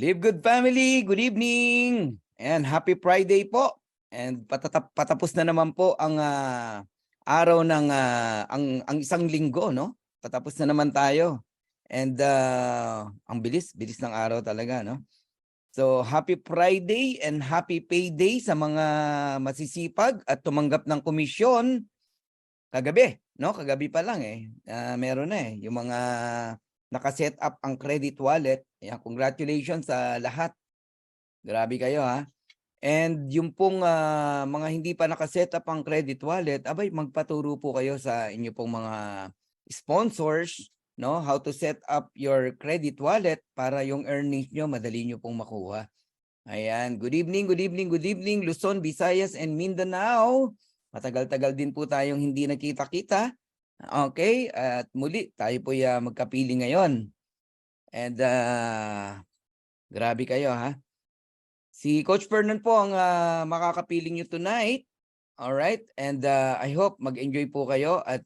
Live Good Family, good evening and happy Friday po. And patapos na naman po ang araw ng ang isang linggo, no? Patapos na naman tayo. And ang bilis ng araw talaga, no? So happy Friday and happy payday sa mga masisipag at tumanggap ng komisyon kagabi, no? Kagabi pa lang meron na yung mga naka-set up ang credit wallet. Ayan, congratulations sa lahat. Grabe kayo ha. And yung pong mga hindi pa naka-set up ang credit wallet, abay magpaturo po kayo sa inyo pong mga sponsors, no? How to set up your credit wallet para yung earnings nyo madali nyo pong makuha. Ayan, good evening, good evening, good evening, Luzon, Visayas, and Mindanao. Matagal-tagal din po tayong hindi nakita-kita. Okay, at muli tayo po magkapili ngayon. And grabe kayo ha. Si Coach Fernan po ang makakapiling nyo tonight. Alright, and I hope mag-enjoy po kayo at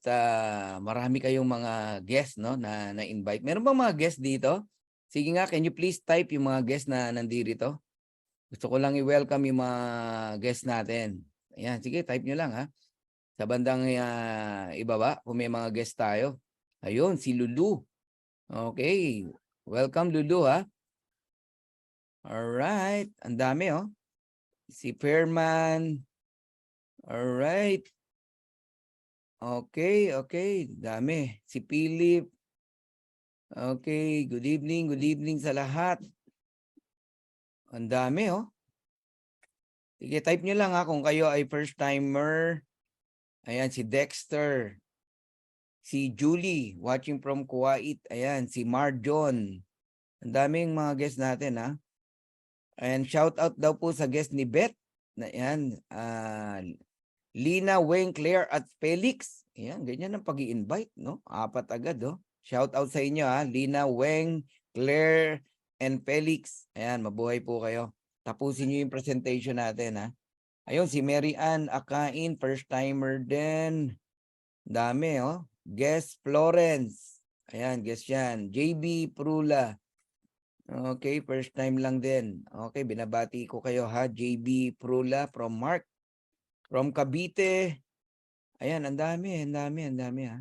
marami kayong mga guests, no, na invite. Meron bang mga guests dito? Sige nga, can you please type yung mga guests na nandito? Gusto ko lang i-welcome yung mga guests natin. Ayan, sige, type nyo lang ha. Sa bandang ibaba, kung may mga guest tayo. Ayun, si Lulu. Okay. Welcome, Lulu, ha? Alright. Ang dami, oh. Si Fairman. Alright. Okay, okay. Dami. Si Philip. Okay. Good evening sa lahat. Ang dami, oh. Sige, type nyo lang, ha, kung kayo ay first timer. Ayan, si Dexter. Si Julie, watching from Kuwait. Ayan, si Marjon. Ang daming mga guests natin, ha. And shout out daw po sa guest ni Beth. Ayan, Lina, Weng, Claire, at Felix. Ayan, ganyan ang pag-i-invite, no? 4 agad, oh. Shout out sa inyo, ha. Lina, Weng, Claire, and Felix. Ayan, mabuhay po kayo. Tapusin nyo yung presentation natin, ha. Ayun, si Mary Ann Akain, first timer din. Dami, oh. Guest Florence. Ayan, guest yan. JB Prula. Okay, first time lang din. Okay, binabati ko kayo ha. JB Prula from Mark. From Cavite. Ayan, ang dami ha.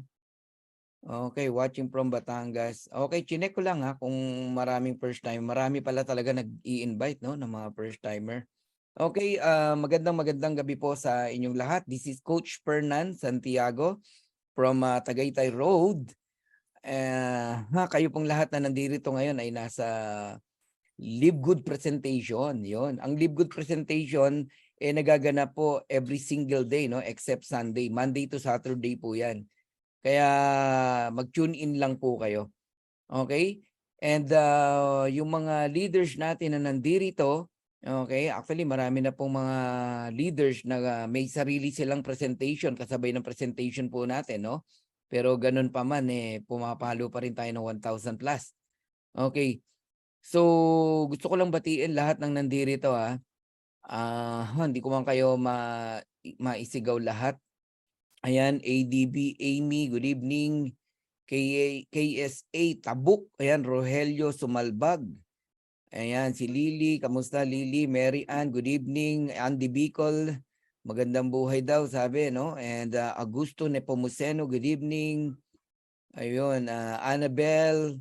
Okay, watching from Batangas. Okay, chinek ko lang ha kung maraming first time. Marami pala talaga nag-i-invite, no, ng mga first timer. Okay, magandang gabi po sa inyong lahat. This is Coach Fernan Santiago from Tagaytay Road. Kayo pong lahat na nandito ngayon ay nasa Live Good Presentation. Yon. Ang Live Good Presentation nagaganap po every single day, no, except Sunday. Monday to Saturday po 'yan. Kaya mag-tune in lang po kayo. Okay? And yung mga leaders natin na nandito, okay, actually marami na pong mga leaders na may sarili silang presentation kasabay ng presentation po natin, no? Pero ganun pa man, pumapalo pa rin tayo ng 1,000 plus. Okay. So, gusto ko lang batiin lahat ng nandito, ha. Hindi ko man kayo maisigaw lahat. Ayan, ADB, Amy, good evening. KSA, Tabuk. Ayan, Rogelio Sumalbag. Ayan, si Lily. Kamusta, Lily? Mary Ann, good evening. Andy Bicol. Magandang buhay daw, sabi, no? And Augusto Nepomuceno, good evening. Ayun, Annabelle,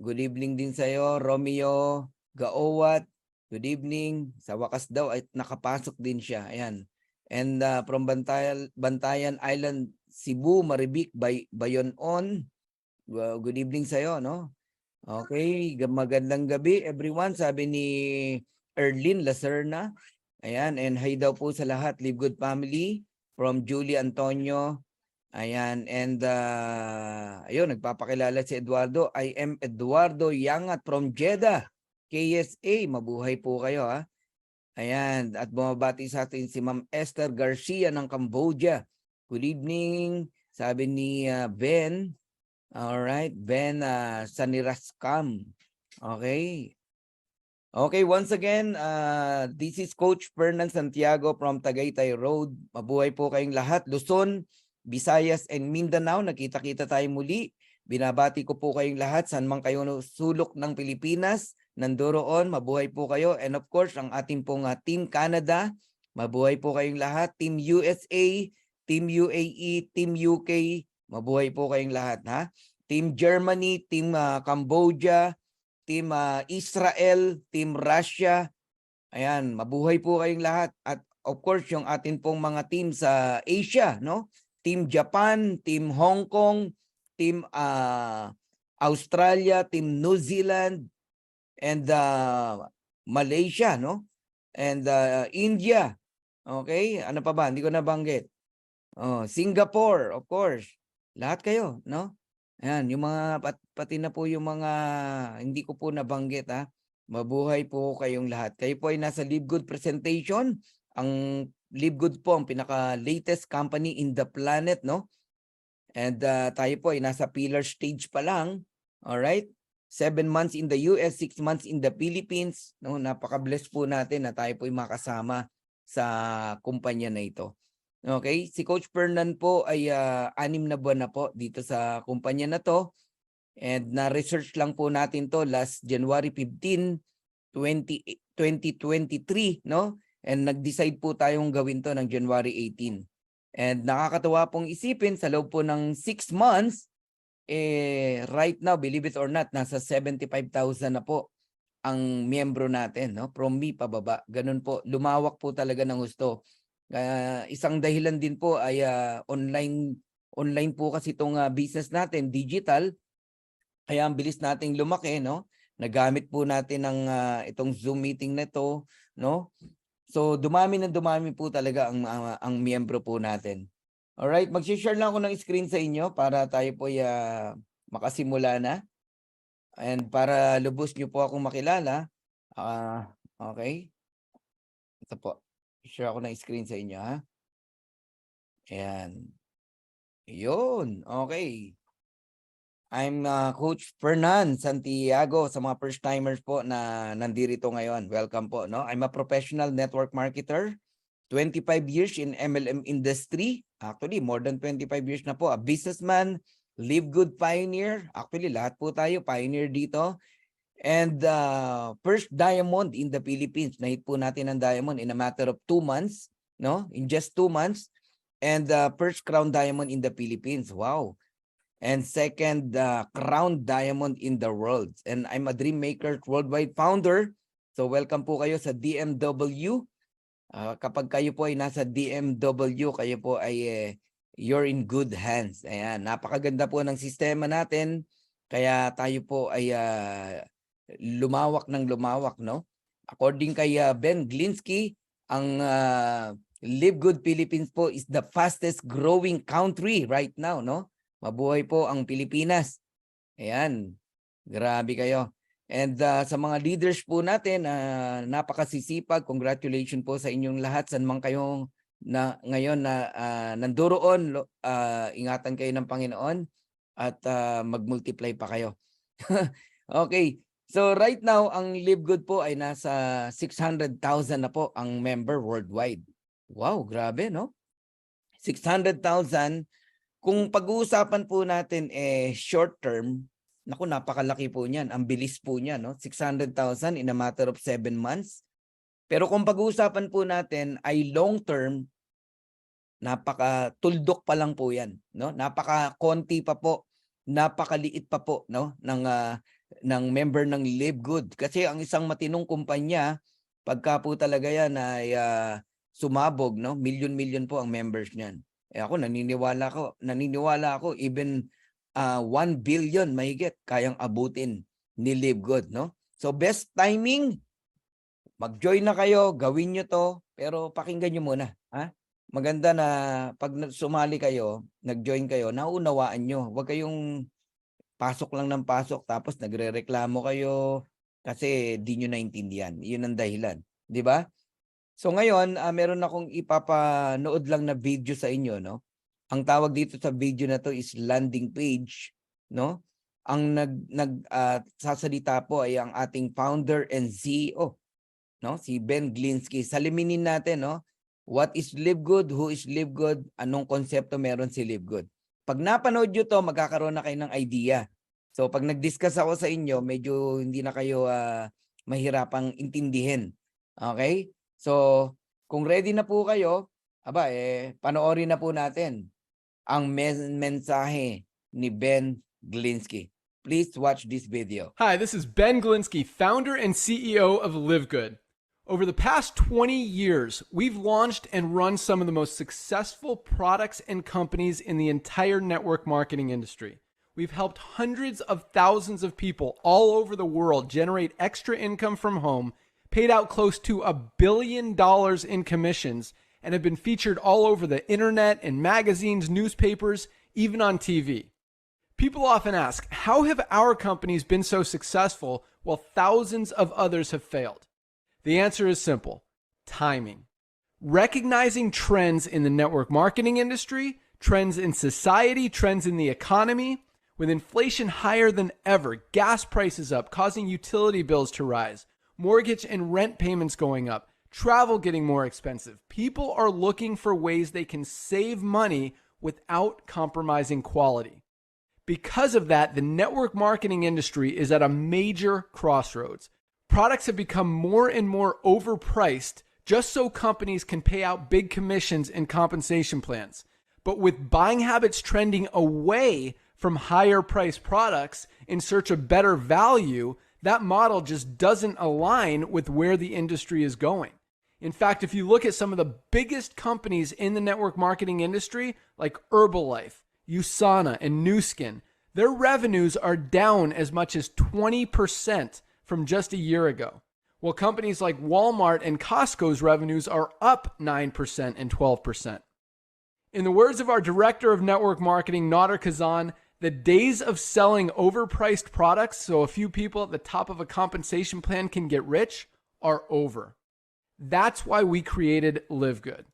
good evening din sa'yo. Romeo Gaowat, good evening. Sa wakas daw ay nakapasok din siya. Ayan. And from Bantayan Island, Cebu, Maribik, Bayonon, good evening sa'yo, no? Okay, magandang gabi everyone, sabi ni Erlyn Lacerna. Ayan, and hi daw po sa lahat, Live Good Family, from Julie Antonio. Ayan, and ayun, nagpapakilala si Eduardo. I am Eduardo Yangat from Jeddah, KSA. Mabuhay po kayo, ha. Ayan, at bumabati sa atin si Ma'am Esther Garcia ng Cambodia. Good evening, sabi ni Ben. Alright, Ben Saniraskam. Okay. Okay, once again, this is Coach Fernan Santiago from Tagaytay Road. Mabuhay po kayong lahat. Luzon, Visayas, and Mindanao. Nakita-kita tayo muli. Binabati ko po kayong lahat. Saan man kayo sulok ng Pilipinas. nandoon, mabuhay po kayo. And of course, ang ating pong Team Canada, mabuhay po kayong lahat. Team USA, Team UAE, Team UK, mabuhay po kayong lahat, ha? Team Germany, Team Cambodia, Team Israel, Team Russia. Ayan, mabuhay po kayong lahat. At of course, yung atin pong mga team sa Asia, no? Team Japan, Team Hong Kong, Team Australia, Team New Zealand, and Malaysia, no? And India. Okay? Ano pa ba? Hindi ko nabanggit. Oh, Singapore, of course. Lahat kayo, no? Ayan, yung mga pati na po yung mga hindi ko po nabanggit, ha. Mabuhay po kayong lahat. Kayo po ay nasa Live Good presentation. Ang Live Good po ang pinaka-latest company in the planet, no? And tayo po ay nasa pillar stage pa lang. All right? 7 months in the US, 6 months in the Philippines. No, napaka-bless po natin na tayo po ay makasama sa kumpanya na ito. Okay, si Coach Fernan po ay 6 na buwan na po dito sa kumpanya na to. And na-research lang po natin to last January 15, 2023, no? And nag-decide po tayong gawin to ng January 18. And nakakatuwa pong isipin sa loob po ng 6 months, right now, believe it or not, nasa 75,000 na po ang miyembro natin, no? From me pababa. Ganun po, lumawak po talaga ng gusto. Isang dahilan din po ay online po kasi itong business natin, digital. Kaya ang bilis nating lumaki, no? Nagamit po natin ng itong Zoom meeting na to, no? So dumami po talaga ang miyembro po natin. All right, mag-share lang ako ng screen sa inyo para tayo po makasimula na. And para lubos niyo po akong makilala, okay. Ito po. Share ako ng screen sa inyo, ha. Ayan. Yun. Okay. I'm Coach Fernan Santiago sa mga first-timers po na nandito ngayon. Welcome po, no? I'm a professional network marketer, 25 years in MLM industry. Actually, more than 25 years na po. A businessman, live good pioneer. Actually, lahat po tayo pioneer dito. And first diamond in the Philippines. Nahit po natin ang diamond in a matter of 2 months, no? In just 2 months. And first crown diamond in the Philippines. Wow. And second crown diamond in the world. And I'm a Dream Maker worldwide founder. So welcome po kayo sa DMW. Kapag kayo po ay nasa DMW, kayo po ay you're in good hands. Ayan, napakaganda po ng sistema natin. Kaya tayo po ay lumawak ng lumawak, no? According kay Ben Glinsky, ang Live Good Philippines po is the fastest growing country right now, no? Mabuhay po ang Pilipinas. Ayan. Grabe kayo. And sa mga leaders po natin, napakasisipag. Congratulations po sa inyong lahat. San man kayong ngayon na nandoon, ingatan kayo ng Panginoon at mag-multiply pa kayo. Okay. So right now, ang Live Good po ay nasa 600,000 na po ang member worldwide. Wow, grabe, no? 600,000. Kung pag-uusapan po natin short term, naku, napakalaki po niyan. Ang bilis po niyan, no? 600,000 in a matter of 7 months. Pero kung pag-uusapan po natin ay long term, napaka-tuldok pa lang po 'yan, no? Napaka-konti pa po, napakaliit pa po, no, ng member ng Live Good. Kasi ang isang matinong kumpanya, pagka po talaga 'yan ay sumabog, no? Milyon-milyon po ang members niyan. Ako naniniwala ako even 1 billion mahigit kayang abutin ni Live Good, no? So best timing, mag-join na kayo, gawin nyo to, pero pakinggan nyo muna, ha? Maganda na pag sumali kayo, nag-join kayo, naunawaan nyo. Huwag kayong pasok lang ng pasok tapos nagrereklamo kayo kasi di nyo naintindihan. Yun ang dahilan, di ba? So ngayon, meron akong ipapanood lang na video sa inyo, no? Ang tawag dito sa video na to is landing page, no? Ang sasalita po ay ang ating founder and CEO, no? Si Ben Glinsky. Saliminin natin, no? What is Live Good? Who is Live Good? Anong konsepto meron si Live Good? Pag napanood nyo to, magkakaroon na kayo ng idea. So pag nag-discuss ako sa inyo, medyo hindi na kayo mahirapang intindihin. Okay? So, kung ready na po kayo, panoorin na po natin ang mensahe ni Ben Glinsky. Please watch this video. Hi, this is Ben Glinsky, founder and CEO of Live Good. Over the past 20 years, we've launched and run some of the most successful products and companies in the entire network marketing industry. We've helped hundreds of thousands of people all over the world generate extra income from home, paid out close to $1 billion in commissions, and have been featured all over the internet, in magazines, newspapers, even on TV. People often ask, how have our companies been so successful while thousands of others have failed? The answer is simple: timing. Recognizing trends in the network marketing industry, trends in society, trends in the economy. With inflation higher than ever, gas prices up, causing utility bills to rise, mortgage and rent payments going up, travel getting more expensive, people are looking for ways they can save money without compromising quality. Because of that, the network marketing industry is at a major crossroads. Products have become more and more overpriced just so companies can pay out big commissions and compensation plans. But with buying habits trending away from higher priced products in search of better value, that model just doesn't align with where the industry is going. In fact, if you look at some of the biggest companies in the network marketing industry, like Herbalife, USANA, and Nu Skin, their revenues are down as much as 20% from just a year ago. While companies like Walmart and Costco's revenues are up 9% and 12%. In the words of our director of network marketing, Nader Kazan, the days of selling overpriced products so a few people at the top of a compensation plan can get rich are over. That's why we created Live Good.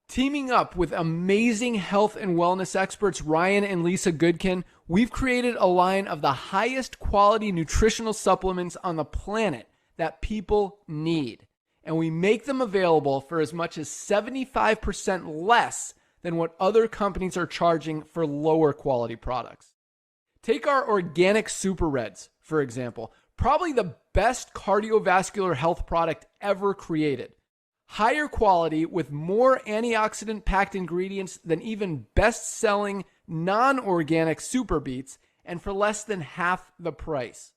Teaming up with amazing health and wellness experts Ryan and Lisa Goodkin, we've created a line of the highest quality nutritional supplements on the planet that people need. And we make them available for as much as 75% less than what other companies are charging for lower quality products. Take our organic Super Reds, for example, probably the best cardiovascular health product ever created. Higher quality with more antioxidant-packed ingredients than even best-selling non-organic Super Beets, and for less than half the price.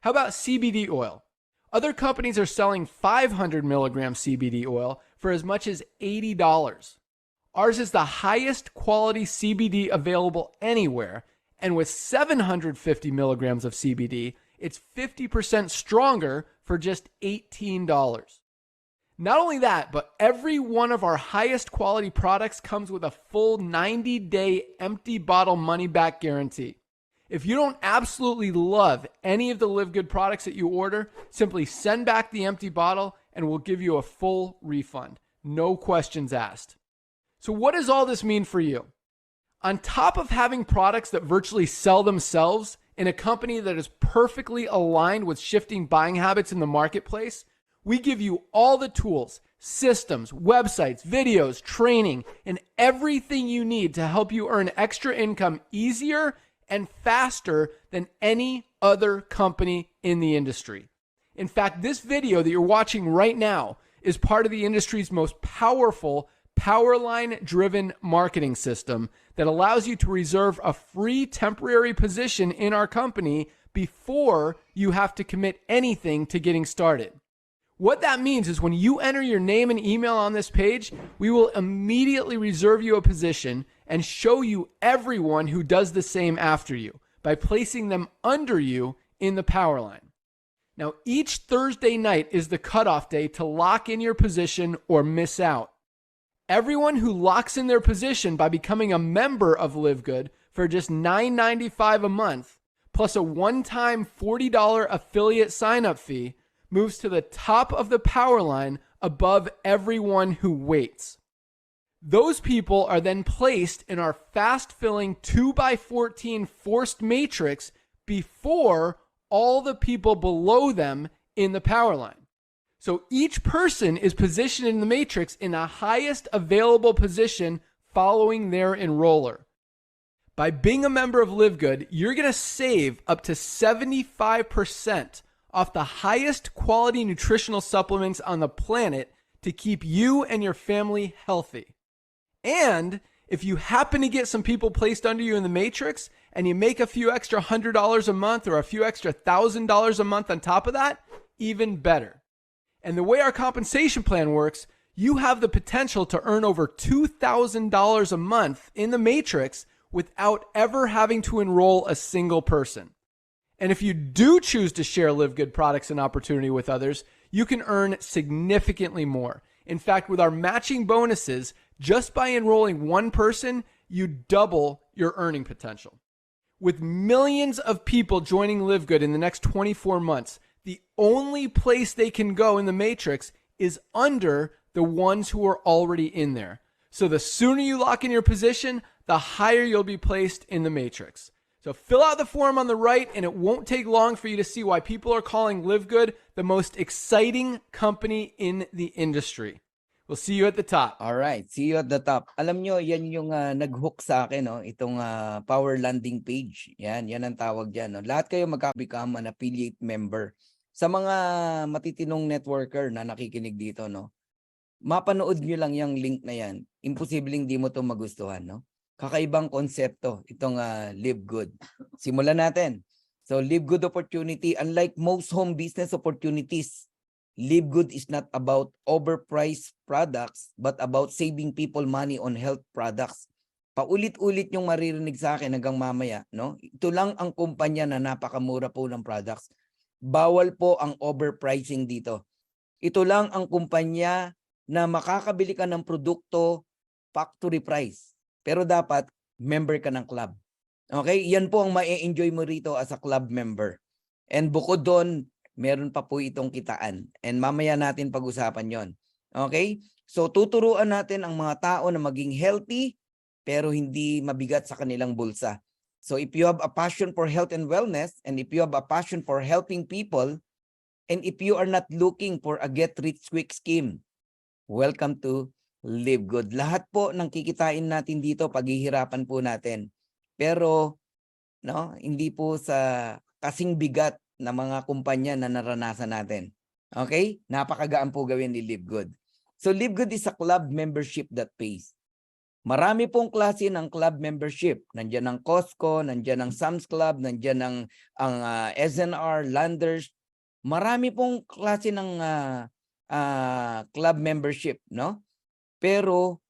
How about CBD oil? Other companies are selling 500 milligram CBD oil for as much as $80. Ours is the highest quality CBD available anywhere, and with 750 milligrams of CBD, it's 50% stronger for just $18. Not only that, but every one of our highest quality products comes with a full 90-day empty bottle money-back guarantee. If you don't absolutely love any of the Live Good products that you order, simply send back the empty bottle and we'll give you a full refund. No questions asked. So what does all this mean for you? On top of having products that virtually sell themselves in a company that is perfectly aligned with shifting buying habits in the marketplace, we give you all the tools, systems, websites, videos, training, and everything you need to help you earn extra income easier and faster than any other company in the industry. In fact, this video that you're watching right now is part of the industry's most powerful Powerline-driven marketing system that allows you to reserve a free temporary position in our company before you have to commit anything to getting started. What that means is when you enter your name and email on this page, we will immediately reserve you a position and show you everyone who does the same after you by placing them under you in the Powerline. Now, each Thursday night is the cutoff day to lock in your position or miss out. Everyone who locks in their position by becoming a member of Live Good for just $9.95 a month, plus a one-time $40 affiliate sign-up fee, moves to the top of the Powerline above everyone who waits. Those people are then placed in our fast-filling 2x14 forced matrix before all the people below them in the Powerline. So each person is positioned in the matrix in the highest available position following their enroller. By being a member of Live Good, you're going to save up to 75% off the highest quality nutritional supplements on the planet to keep you and your family healthy. And if you happen to get some people placed under you in the matrix and you make a few extra $100 a month or a few extra $1,000 a month on top of that, even better. And the way our compensation plan works, you have the potential to earn over $2,000 a month in the matrix without ever having to enroll a single person. And if you do choose to share Live Good products and opportunity with others, you can earn significantly more. In fact, with our matching bonuses, just by enrolling one person, you double your earning potential. With millions of people joining Live Good in the next 24 months, the only place they can go in the matrix is under the ones who are already in there. So the sooner you lock in your position, the higher you'll be placed in the matrix. So fill out the form on the right, and it won't take long for you to see why people are calling Live Good the most exciting company in the industry. We'll see you at the top. All right, see you at the top. Alam nyo, yan yung nag-hook sa akin, no? Itong Power Landing page. Yan ang tawag dyan. No? Lahat kayo magka-become an affiliate member. Sa mga matitinong networker na nakikinig dito, no? Mapanood nyo lang yung link na yan. Imposibleng di mo to magustuhan, no? Kakaibang konsepto itong Live Good. Simulan natin. So Live Good opportunity, unlike most home business opportunities, Live Good is not about overpriced products but about saving people money on health products. Paulit-ulit yung maririnig sa akin hanggang mamaya, no? Ito lang ang kumpanya na napakamura po ng products. Bawal po ang overpricing dito. Ito lang ang kumpanya na makakabili ka ng produkto factory price. Pero dapat member ka ng club. Okay? Yan po ang ma-enjoy mo rito as a club member. And bukod doon, meron pa po itong kitaan. And mamaya natin pag-usapan yon. Okay? So tuturuan natin ang mga tao na maging healthy pero hindi mabigat sa kanilang bulsa. So if you have a passion for health and wellness, and if you have a passion for helping people, and if you are not looking for a get-rich-quick scheme, welcome to Live Good. Lahat po ng kikitain natin dito, paghihirapan po natin. Pero no, hindi po sa kasing bigat na mga kumpanya na naranasan natin. Okay? Napakagaan po gawin ni Live Good. So Live Good is a club membership that pays. Marami pong klase ng club membership. Nandiyan ang Costco, nandiyan ang Sam's Club, nandiyan ang SNR, Landers. Marami pong klase ng club membership, no? Pero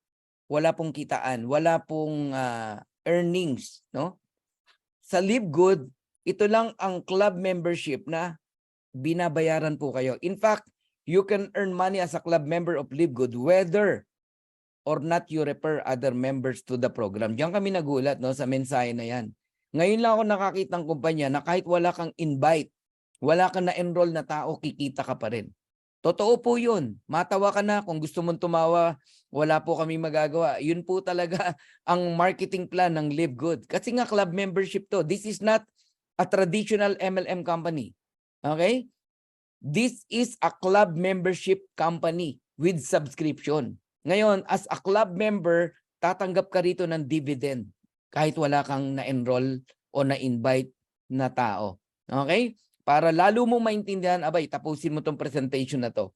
wala pong kitaan, wala pong earnings, no? Sa Live Good, ito lang ang club membership na binabayaran po kayo. In fact, you can earn money as a club member of Live Good whether or not you refer other members to the program. Diyan kami nagulat, no, sa mensahe na yan. Ngayon lang ako nakakita ng kumpanya na kahit wala kang invite, wala kang na-enroll na tao, kikita ka pa rin. Totoo po yun. Matawa ka na. Kung gusto mong tumawa, wala po kami magagawa. Yun po talaga ang marketing plan ng Live Good. Kasi nga club membership to. This is not a traditional MLM company. Okay? This is a club membership company with subscription. Ngayon, as a club member, tatanggap ka rito ng dividend kahit wala kang na-enroll o na-invite na tao. Okay? Para lalo mo maintindihan, abay, tapusin mo tong presentation na to.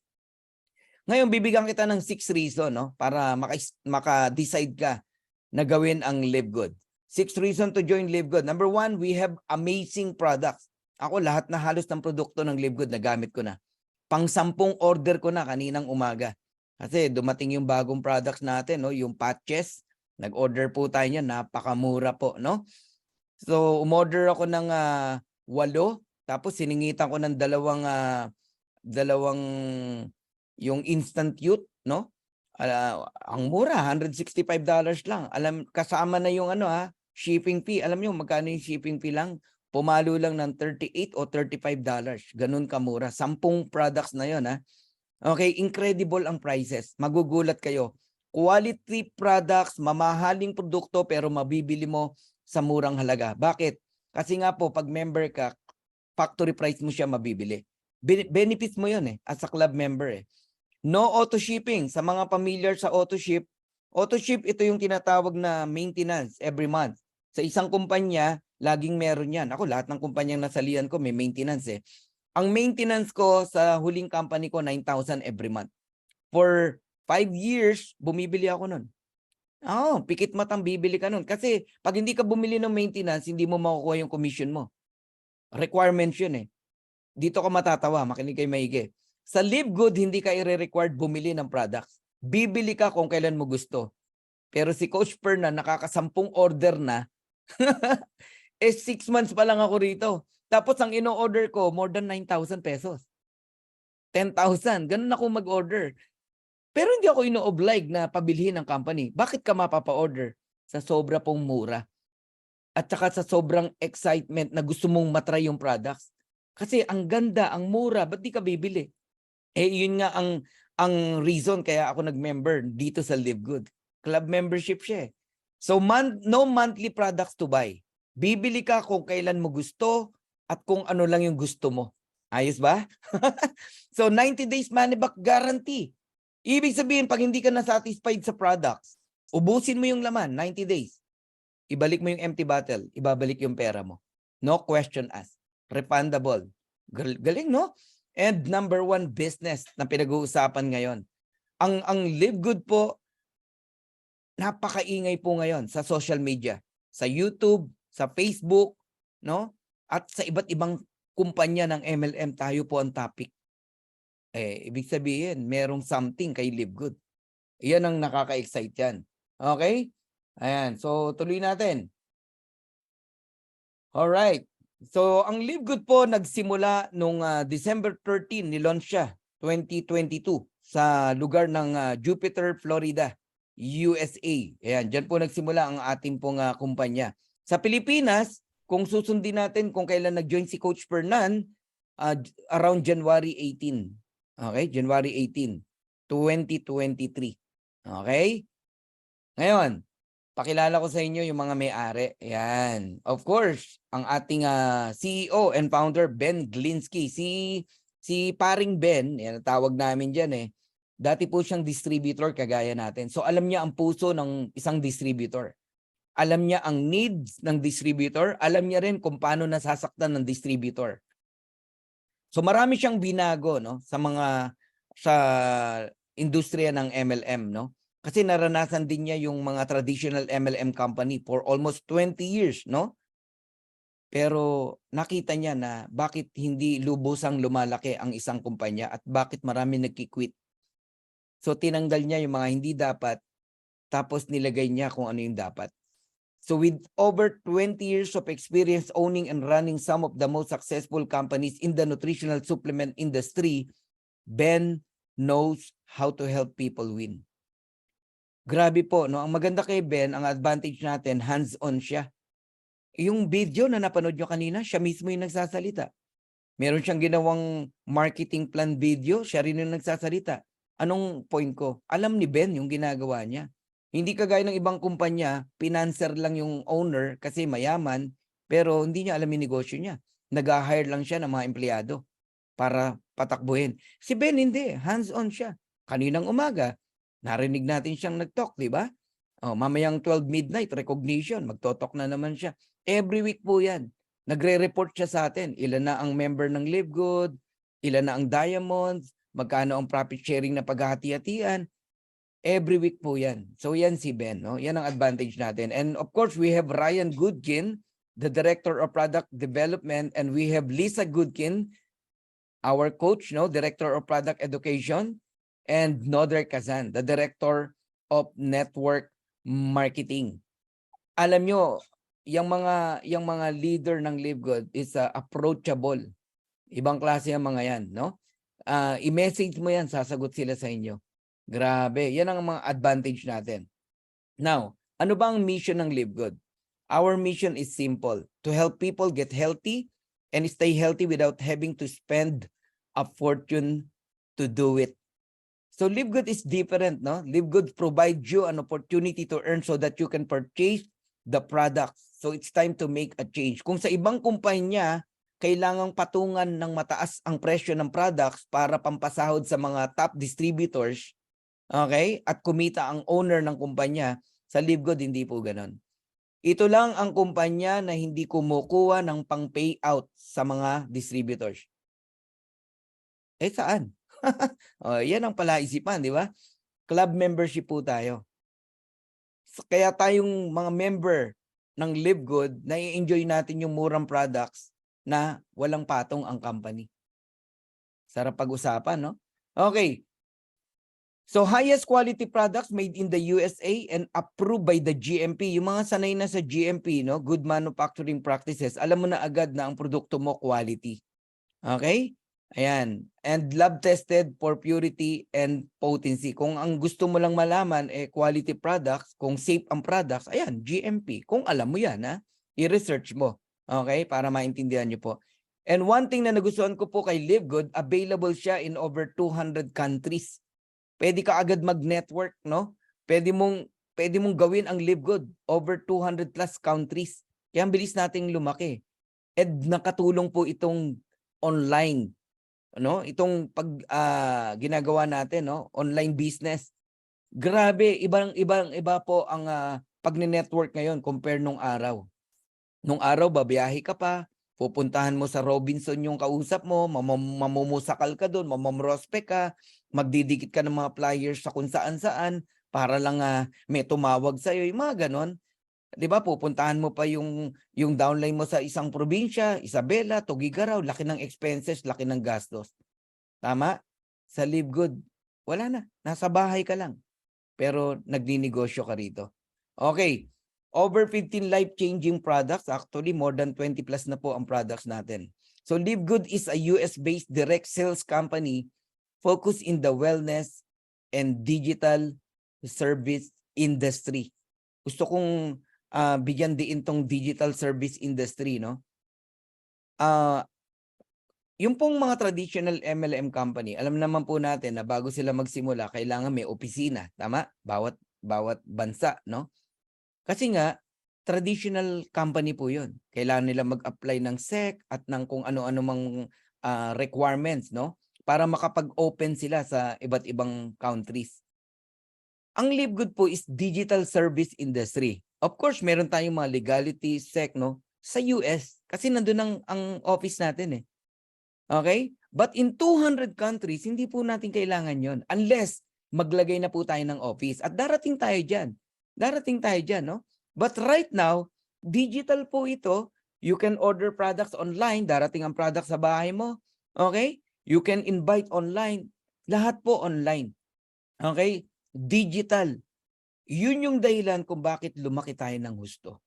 Ngayon, bibigyan kita ng 6 reasons, no? Para maka-decide ka na gawin ang Live Good. 6 reasons to join Live Good. Number 1, we have amazing products. Ako, lahat na halos ng produkto ng Live Good, nagamit ko na. Pang-10 order ko na kaninang umaga. Kasi dumating yung bagong products natin, no? Yung patches. Nag-order po tayo niyan, napakamura po, no? So, umorder ako ng 8. Tapos siningitan ko ng dalawang yung instant youth, no? Ang mura, $165 lang. Alam, kasama na yung shipping fee. Alam niyo magkano yung shipping fee lang? Pumalo lang ng $38 o $35. Ganun kamura. 10 products na yon, ha. Okay, incredible ang prices. Magugulat kayo. Quality products, mamahaling produkto pero mabibili mo sa murang halaga. Bakit? Kasi nga po pag member ka, factory price mo siya mabibili. Benefits mo yun as a club member. No auto shipping. Sa mga familiar sa auto ship, ito yung tinatawag na maintenance every month. Sa isang kumpanya, laging meron yan. Ako, lahat ng kumpanyang nasalihan ko may maintenance Ang maintenance ko sa huling company ko, 9,000 every month. For 5 years, bumibili ako nun. Oo, pikit matang bibili ka nun. Kasi pag hindi ka bumili ng maintenance, hindi mo makukuha yung commission mo. Requirements yun eh. Dito ka matatawa, makinig kayo maigi. Sa Live Good, hindi ka i-required bumili ng products. Bibili ka kung kailan mo gusto. Pero si Coach Fernan, nakakasampung order na, 6 months pa lang ako rito. Tapos ang ino-order ko, more than 9,000 pesos. 10,000. Ganun ako mag-order. Pero hindi ako ino-oblige na pabilhin ng company. Bakit ka mapapa-order? Sa sobra pong mura. At saka sa sobrang excitement na gusto mong matry yung products. Kasi ang ganda, ang mura, ba't di ka bibili? Yun nga ang reason kaya ako nag-member dito sa Live Good. Club membership siya eh. So no monthly products to buy. Bibili ka kung kailan mo gusto at kung ano lang yung gusto mo. Ayos ba? So 90 days money back guarantee. Ibig sabihin, pag hindi ka na-satisfied sa products, ubusin mo yung laman, 90 days. Ibalik mo yung empty bottle, ibabalik yung pera mo. No question asked. Refundable. Galing, no? And number 1 business na pinag-uusapan ngayon. Ang Live Good po, napakaingay po ngayon sa social media. Sa YouTube, sa Facebook, no? At sa iba't ibang kumpanya ng MLM, tayo po ang topic. Ibig sabihin, merong something kay Live Good. Iyan ang nakaka-excite yan. Okay? Ayan. So, tuloy natin. Alright. So, ang Live Good po nagsimula nung December 13, nilaunch siya, 2022, sa lugar ng Jupiter, Florida, USA. Ayan, dyan po nagsimula ang ating pong kumpanya. Sa Pilipinas, kung susundin natin kung kailan nag-join si Coach Fernan, around January 18. Okay? January 18, 2023. Okay? Ngayon, pakilala ko sa inyo yung mga may-ari. Ayan. Of course, ang ating CEO and founder, Ben Glinsky. Si paring Ben, yan tawag namin dyan eh. Dati po siyang distributor kagaya natin. So alam niya ang puso ng isang distributor. Alam niya ang needs ng distributor. Alam niya rin kung paano nasasaktan ng distributor. So marami siyang binago no sa industriya ng MLM no. Kasi naranasan din niya yung mga traditional MLM company for almost 20 years no. Pero nakita niya na bakit hindi lubusang lumalaki ang isang kumpanya at bakit marami nagki-quit. So tinanggal niya yung mga hindi dapat tapos nilagay niya kung ano yung dapat. So with over 20 years of experience owning and running some of the most successful companies in the nutritional supplement industry, Ben knows how to help people win. Grabe po, no? Ang maganda kay Ben, ang advantage natin, hands-on siya. Yung video na napanood nyo kanina, siya mismo yung nagsasalita. Meron siyang ginawang marketing plan video, siya rin yung nagsasalita. Anong point ko? Alam ni Ben yung ginagawa niya. Hindi kagaya ng ibang kumpanya, financer lang yung owner kasi mayaman, pero hindi niya alam yung negosyo niya. Nag-hire lang siya ng mga empleyado para patakbuhin. Si Ben hindi, hands-on siya. Kaninang umaga, narinig natin siyang nag-talk, di ba? Mamayang 12 midnight, recognition, magtotok na naman siya. Every week po yan. Nagre-report siya sa atin. Ilan na ang member ng Live Good, ilan na ang diamonds, magkano ang profit sharing na paghahati-hatian. Every week po yan. So yan si Ben. No? Yan ang advantage natin. And of course, we have Ryan Goodkin, the Director of Product Development, and we have Lisa Goodkin, our coach, no, Director of Product Education, and Noder Kazan, the Director of Network Marketing. Alam nyo, yung mga leader ng Live Good is approachable. Ibang klase ang mga yan, no? I-message mo yan, sasagot sila sa inyo. Grabe, yan ang mga advantage natin. Now, ano ba ang mission ng Live Good? Our mission is simple, to help people get healthy and stay healthy without having to spend a fortune to do it. So Live Good is different, no? Live Good provides you an opportunity to earn so that you can purchase the products. So it's time to make a change. Kung sa ibang kumpanya, kailangang patungan ng mataas ang presyo ng products para pampasahod sa mga top distributors, okay? At kumita ang owner ng kumpanya, sa Live Good hindi po ganon. Ito lang ang kumpanya na hindi kumukuha ng pang-payout sa mga distributors. Eh saan? Yan ang palaisipan, di ba? Club membership po tayo. Kaya tayong mga member ng Live Good, nai-enjoy natin yung murang products na walang patong ang company. Sarap pag-usapan, no? Okay. So, highest quality products made in the USA and approved by the GMP. Yung mga sanay na sa GMP, no? Good manufacturing practices, alam mo na agad na ang produkto mo quality. Okay? Ayan. And lab tested for purity and potency. Kung ang gusto mo lang malaman quality products, kung safe ang products, ayan, GMP. Kung alam mo yan, i-research mo. Okay? Para maintindihan niyo po. And one thing na nagustuhan ko po kay Live Good, available siya in over 200 countries. Pwede ka agad mag-network, no? Pwede mong gawin ang Live Good over 200 plus countries. Kaya ang bilis nating lumaki. And nakatulong po itong online, no? Itong ginagawa natin, no? Online business. Grabe, iba po ang pagne-network ngayon compare nung araw. Nung araw babiyahe ka pa, pupuntahan mo sa Robinson yung kausap mo, mamumusakal ka doon, mamomrospect ka, magdidikit ka ng mga flyers sa kung saan-saan para lang may tumawag sa iyo, yung mga ganon. 'Di ba? Pupuntahan mo pa yung downline mo sa isang probinsya, Isabela, Tugigaraw, laki ng expenses, laki ng gastos. Tama? Sa Live Good, wala na. Nasa bahay ka lang. Pero nagninegosyo ka rito. Okay. Over 15 life-changing products. Actually, more than 20 plus na po ang products natin. So Live Good is a US-based direct sales company focused in the wellness and digital service industry. Gusto kong bigyan din tong digital service industry, no? Yung pong mga traditional MLM company, alam naman po natin na bago sila magsimula, kailangan may opisina, tama? Bawat bansa, no? Kasi nga, traditional company po yun. Kailangan nila mag-apply ng SEC at ng kung ano-ano mang requirements, no? Para makapag-open sila sa iba't ibang countries. Ang Live Good po is digital service industry. Of course, meron tayong mga legality, SEC, no? Sa US. Kasi nandun ang office natin eh. Okay? But in 200 countries, hindi po natin kailangan yon unless maglagay na po tayo ng office. At darating tayo dyan. Darating tayo dyan, no? But right now, digital po ito. You can order products online. Darating ang product sa bahay mo. Okay? You can invite online. Lahat po online. Okay? Digital. Yun yung dahilan kung bakit lumaki tayo ng husto.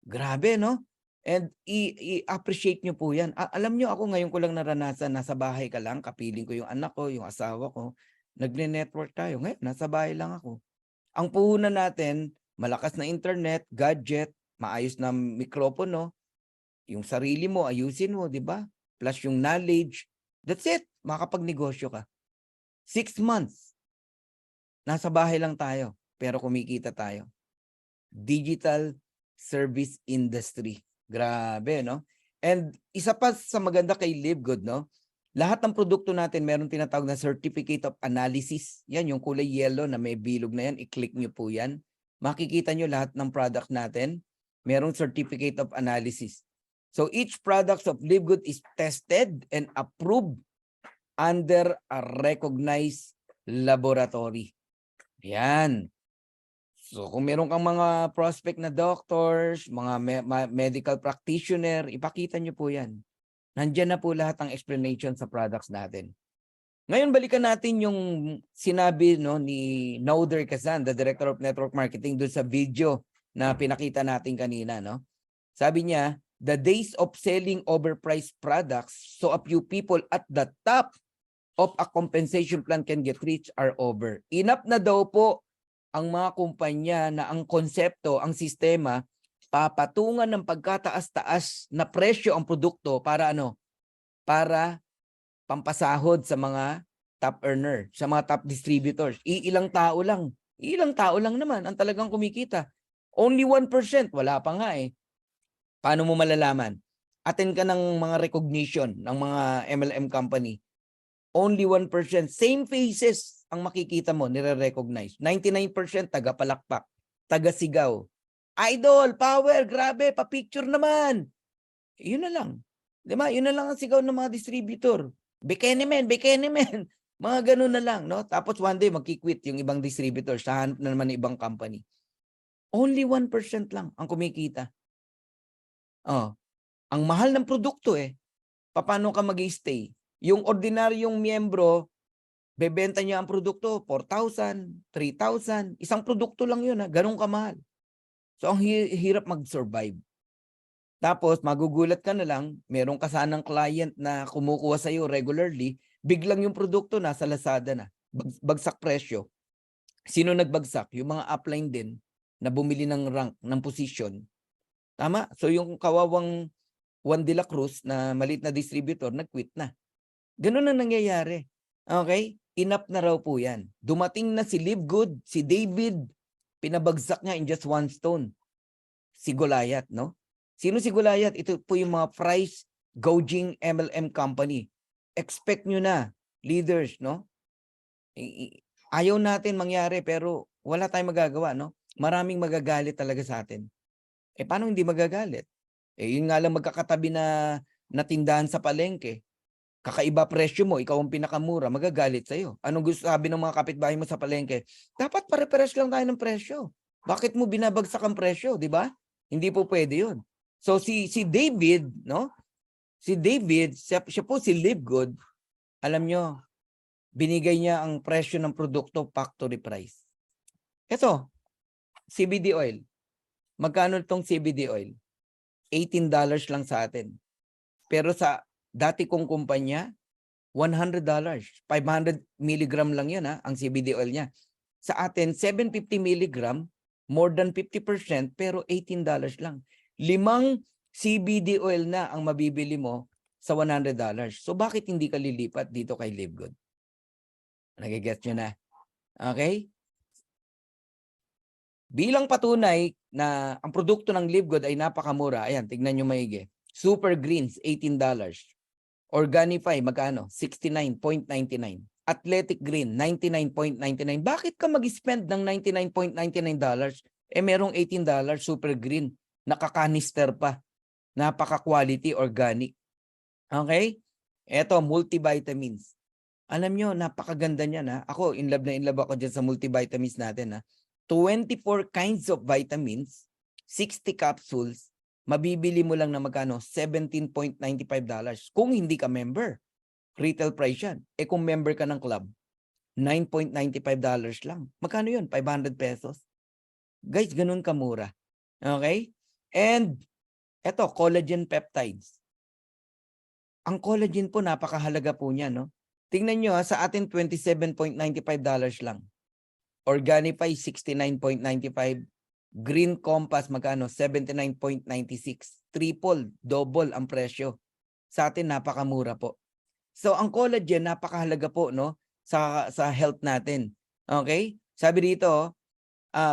Grabe, no? And i-appreciate nyo po yan. Alam nyo, ako ngayon ko lang naranasan, nasa bahay ka lang, kapiling ko yung anak ko, yung asawa ko, nagne-network tayo. Ngayon, nasa bahay lang ako. Ang puhunan natin, malakas na internet, gadget, maayos na mikropono, yung sarili mo, ayusin mo, di ba? Plus yung knowledge. That's it. Makapagnegosyo ka. 6 months. Nasa bahay lang tayo, pero kumikita tayo. Digital service industry. Grabe, no? And isa pa sa maganda kay Live Good, no? Lahat ng produkto natin meron tinatawag na certificate of analysis. Yan, yung kulay yellow na may bilog na yan. I-click nyo po yan. Makikita nyo lahat ng product natin. Merong certificate of analysis. So each product of Live Good is tested and approved under a recognized laboratory. Yan. So kung meron kang mga prospect na doctors, mga medical practitioner, ipakita nyo po yan. Nandiyan na po lahat ng explanation sa products natin. Ngayon balikan natin yung sinabi ni Noder Kazan, the Director of Network Marketing, doon sa video na pinakita natin kanina. No? Sabi niya, the days of selling overpriced products so a few people at the top of a compensation plan can get rich are over. Enough na daw po ang mga kumpanya na ang konsepto, ang sistema, papatungan ng pagkataas-taas na presyo ang produkto para ano? Para pampasahod sa mga top earner, sa mga top distributors. Ilang tao lang naman ang talagang kumikita. Only 1%, wala pa nga eh. Paano mo malalaman? Attend ka ng mga recognition ng mga MLM company. Only 1%. Same faces ang makikita mo, nire-recognize. 99% taga-palakpak, taga-sigaw. Idol, power, grabe, pa-picture naman. Yun na lang. Di ba? Yun na lang ang sigaw ng mga distributor. Bekenemen. Mga ganun na lang, no? Tapos one day magki-quit yung ibang distributors, hahanap na naman ng ibang company. Only 1% lang ang kumikita. Oh, ang mahal ng produkto eh. Paano ka mag-stay? Yung ordinaryong miyembro, bebenta niya ang produkto 4,000, 3,000. Isang produkto lang yun, ganun kamahal. So ang hirap mag-survive. Tapos magugulat ka na lang, meron ka sanang client na kumukuha sa iyo regularly, biglang yung produkto nasa Lazada na. Bagsak presyo. Sino nagbagsak? Yung mga upline din na bumili ng rank, ng position. Tama? So yung kawawang Juan de la Cruz na maliit na distributor, nag-quit na. Ganun ang nangyayari. Okay? Enough na raw po yan. Dumating na si Live Good, si David, pinabagsak niya in just one stone. Si Goliath, no? Sino si Goliath? Ito po yung mga price gouging MLM company. Expect nyo na, leaders, no? Ayaw natin mangyari pero wala tayong magagawa, no? Maraming magagalit talaga sa atin. Paano hindi magagalit? Yun nga lang magkakatabi na tindahan sa palengke. Kakaiba presyo mo, ikaw ang pinakamura, magagalit sa'yo. Anong gusto sabi ng mga kapitbahay mo sa palengke? Dapat pare-pares lang tayo ng presyo. Bakit mo binabagsak ang presyo, di ba? Hindi po pwede yun. So si David, no? Si David, siya po si Live Good. Alam nyo, binigay niya ang presyo ng produkto factory price. Ito, CBD oil. Magkano itong CBD oil? $18 lang sa atin. Pero sa dati kong kumpanya, $100. 500 milligram lang yun ang CBD oil niya. Sa atin, 750 milligram, more than 50%, pero $18 lang. 5 CBD oil na ang mabibili mo sa $100. So bakit hindi ka lilipat dito kay Live Good? Nagigets nyo na? Okay? Bilang patunay na ang produkto ng Live Good ay napakamura, ayan, tignan nyo maigi. Super Greens, $18. Organifi, magkano? $69.99. Athletic Green, $99.99. Bakit ka mag-spend ng $99.99? Merong $18 Super Green. Nakakanister pa. Napaka-quality, organic. Okay? Eto, multivitamins. Alam nyo, napakaganda niyan. Ako, in love ako dyan sa multivitamins natin. 24 kinds of vitamins, 60 capsules, mabibili mo lang na magkano? $17.95. Kung hindi ka member, retail price yan. Kung member ka ng club, $9.95 lang. Magkano yun? 500 pesos. Guys, ganun kamura. Okay? And, eto, collagen peptides. Ang collagen po, napakahalaga po niya, no? Tingnan nyo, sa atin, $27.95 lang. Organifi, $69.95. Green Compass, magkano? $79.96. Triple, double ang presyo. Sa atin, napakamura po. So, ang collagen, napakahalaga po, no? Sa health natin. Okay? Sabi dito,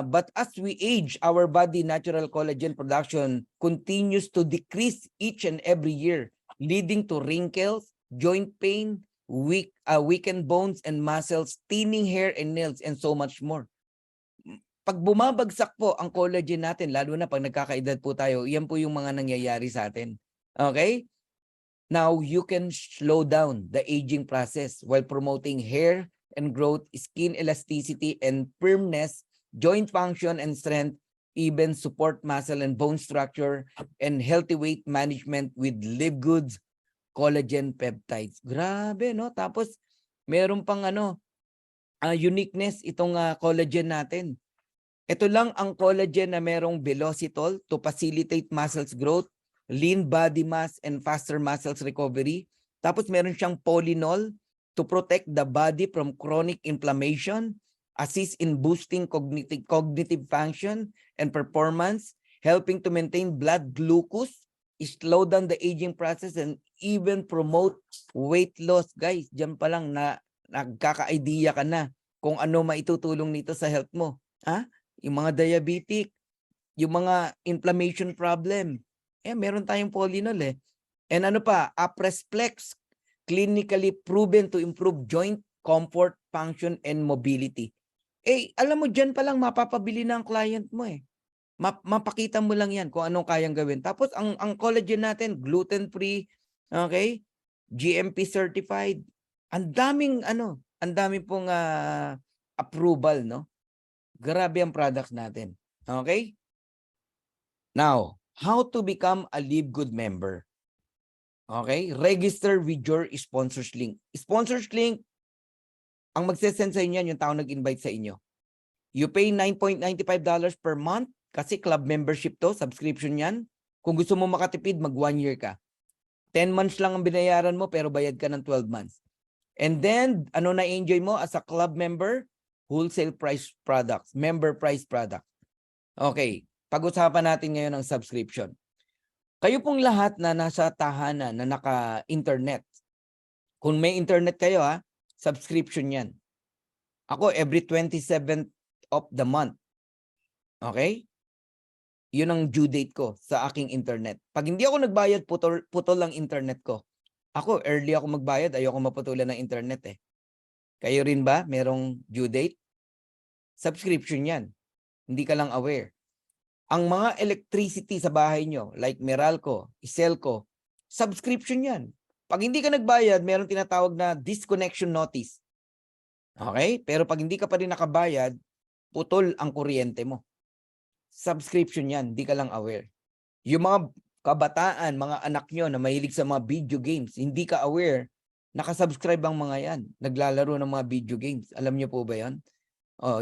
but as we age, our body natural collagen production continues to decrease each and every year, leading to wrinkles, joint pain, weakened bones and muscles, thinning hair and nails, and so much more. Pag bumabagsak po ang collagen natin, lalo na pag nagkakaedad po tayo, yan po yung mga nangyayari sa atin. Okay? Now, you can slow down the aging process while promoting hair and growth, skin elasticity and firmness, joint function and strength, even support muscle and bone structure, and healthy weight management with Live Goods collagen peptides. Grabe, no? Tapos, meron pang uniqueness itong collagen natin. Ito lang ang collagen na merong velocitol to facilitate muscles growth, lean body mass, and faster muscles recovery. Tapos meron siyang polynol to protect the body from chronic inflammation, assist in boosting cognitive function and performance, helping to maintain blood glucose, slow down the aging process, and even promote weight loss. Guys, dyan pa lang na nagkaka-idea ka na kung ano maitutulong nito sa health mo. Yung mga diabetic, yung mga inflammation problem, meron tayong polynol And ano pa, Apresflex, clinically proven to improve joint comfort, function, and mobility. Alam mo, dyan pa lang mapapabili na ang client mo mapakita mo lang yan kung anong kayang gawin. Tapos ang collagen natin, gluten-free, okay? GMP certified. Ang daming pong approval, no? Grabe ang products natin. Okay? Now, how to become a Live Good member? Okay? Register with your sponsors link. Sponsors link, ang magsesend sa inyo yan, yung tao nag-invite sa inyo. You pay $9.95 per month kasi club membership to, subscription yan. Kung gusto mo makatipid, mag 1 year ka. 10 months lang ang binayaran mo pero bayad ka ng 12 months. And then, ano na-enjoy mo as a club member? Wholesale price products, member price product. Okay, pag-usapan natin ngayon ang subscription. Kayo pong lahat na nasa tahanan na naka-internet. Kung may internet kayo subscription yan. Ako every 27th of the month. Okay? Yun ang due date ko sa aking internet. Pag hindi ako nagbayad, putol ang internet ko. Ako, early ako magbayad. Ayoko maputulan ng internet eh. Kayo rin ba? Merong due date? Subscription yan. Hindi ka lang aware. Ang mga electricity sa bahay nyo, like Meralco, Iselco, subscription yan. Pag hindi ka nagbayad, meron tinatawag na disconnection notice. Okay? Pero pag hindi ka pa rin nakabayad, putol ang kuryente mo. Subscription yan, hindi ka lang aware. Yung mga kabataan, mga anak nyo na mahilig sa mga video games, hindi ka aware, nakasubscribe ang mga yan. Naglalaro ng mga video games. Alam nyo po ba yan?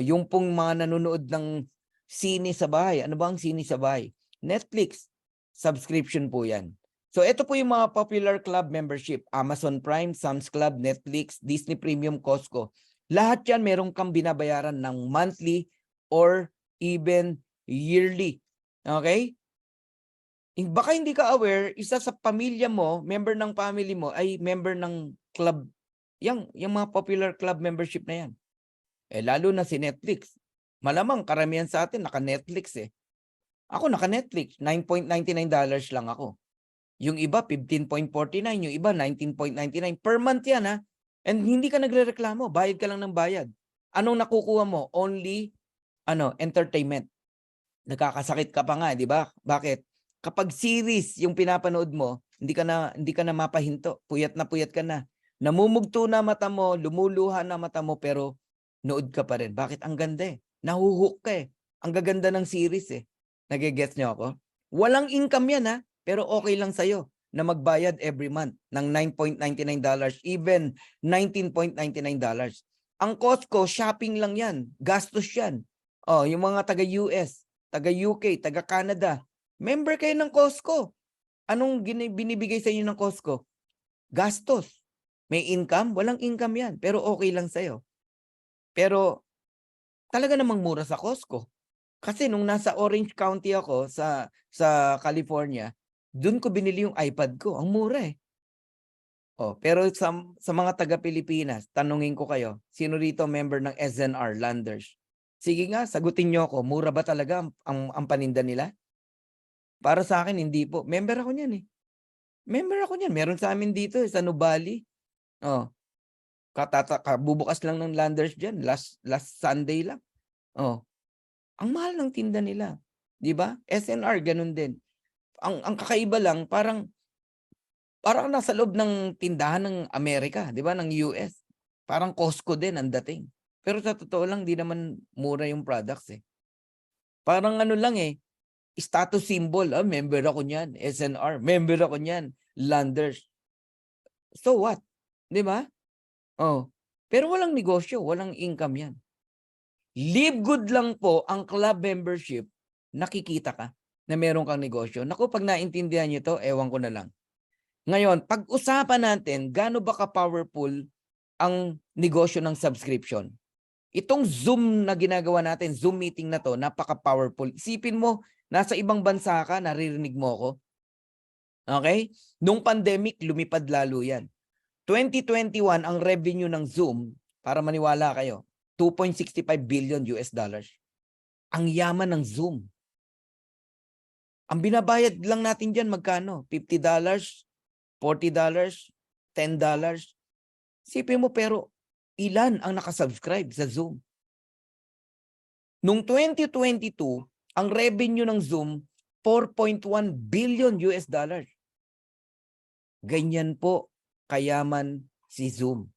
Yung pong mga nanonood ng sine sa bahay. Ano ba ang sine sa bahay? Netflix. Subscription po yan. So ito po yung mga popular club membership. Amazon Prime, Sam's Club, Netflix, Disney Premium, Costco. Lahat yan meron kang binabayaran ng monthly or even yearly. Okay? Baka hindi ka aware, isa sa pamilya mo, member ng family mo, ay member ng club. Yung mga popular club membership na yan. Lalo na si Netflix. Malamang karamihan sa atin naka-Netflix eh. Ako naka-Netflix, $9.99 lang ako. Yung iba, 15.49. Yung iba, 19.99. Per month yan And hindi ka nagre-reklamo. Bayad ka lang ng bayad. Anong nakukuha mo? Only entertainment. Nakakasakit ka pa nga, di ba? Bakit? Kapag series yung pinapanood mo, hindi ka na mapahinto. Puyat ka na. Namumugto na mata mo, lumuluha na mata mo, pero nood ka pa rin. Bakit? Ang ganda eh. Nahuhook ka eh. Ang gaganda ng series eh. Nagigets nyo ako? Walang income yan pero okay lang sa'yo na magbayad every month ng $9.99, even $19.99. Ang Costco, shopping lang yan. Gastos yan. Yung mga taga-US, taga-UK, taga-Canada, member kayo ng Costco. Anong binibigay sa inyo ng Costco? Gastos. May income? Walang income yan. Pero okay lang sa'yo. Pero talaga namang mura sa Costco. Kasi nung nasa Orange County ako sa California, doon ko binili yung iPad ko. Ang mura eh. Pero sa mga taga-Pilipinas, tanungin ko kayo, sino rito member ng SNR, Landers? Sige nga, sagutin nyo ako, mura ba talaga ang paninda nila? Para sa akin, hindi po. Member ako niyan eh. Member ako niyan. Meron sa amin dito sa Nubali. Bubukas lang ng Landers dyan. Last Sunday lang. Ang mahal ng tinda nila. Di ba? SNR, ganun din. Ang kakaiba lang, parang nasa loob ng tindahan ng Amerika, di ba? Ng US. Parang Costco din ang dating. Pero sa totoo lang, di naman mura yung products eh. Parang lang status symbol. Member ako niyan. SNR. Member ako niyan. Landers. So what? Di ba? Pero walang negosyo. Walang income yan. Live Good lang po ang club membership. Nakikita ka na meron kang negosyo. Naku, pag naintindihan nyo to, ewan ko na lang. Ngayon, pag-usapan natin, gaano ba ka-powerful ang negosyo ng subscription? Itong Zoom na ginagawa natin, Zoom meeting na to, napaka-powerful. Isipin mo, nasa ibang bansa ka, naririnig mo ko. Okay? Nung pandemic, lumipad lalo yan. 2021, ang revenue ng Zoom, para maniwala kayo, $2.65 billion. Ang yaman ng Zoom. Ang binabayad lang natin dyan, magkano? $50, $40, $10. Sipin mo, pero ilan ang nakasubscribe sa Zoom? Noong 2022, ang revenue ng Zoom, $4.1 billion. Ganyan po kayaman si Zoom?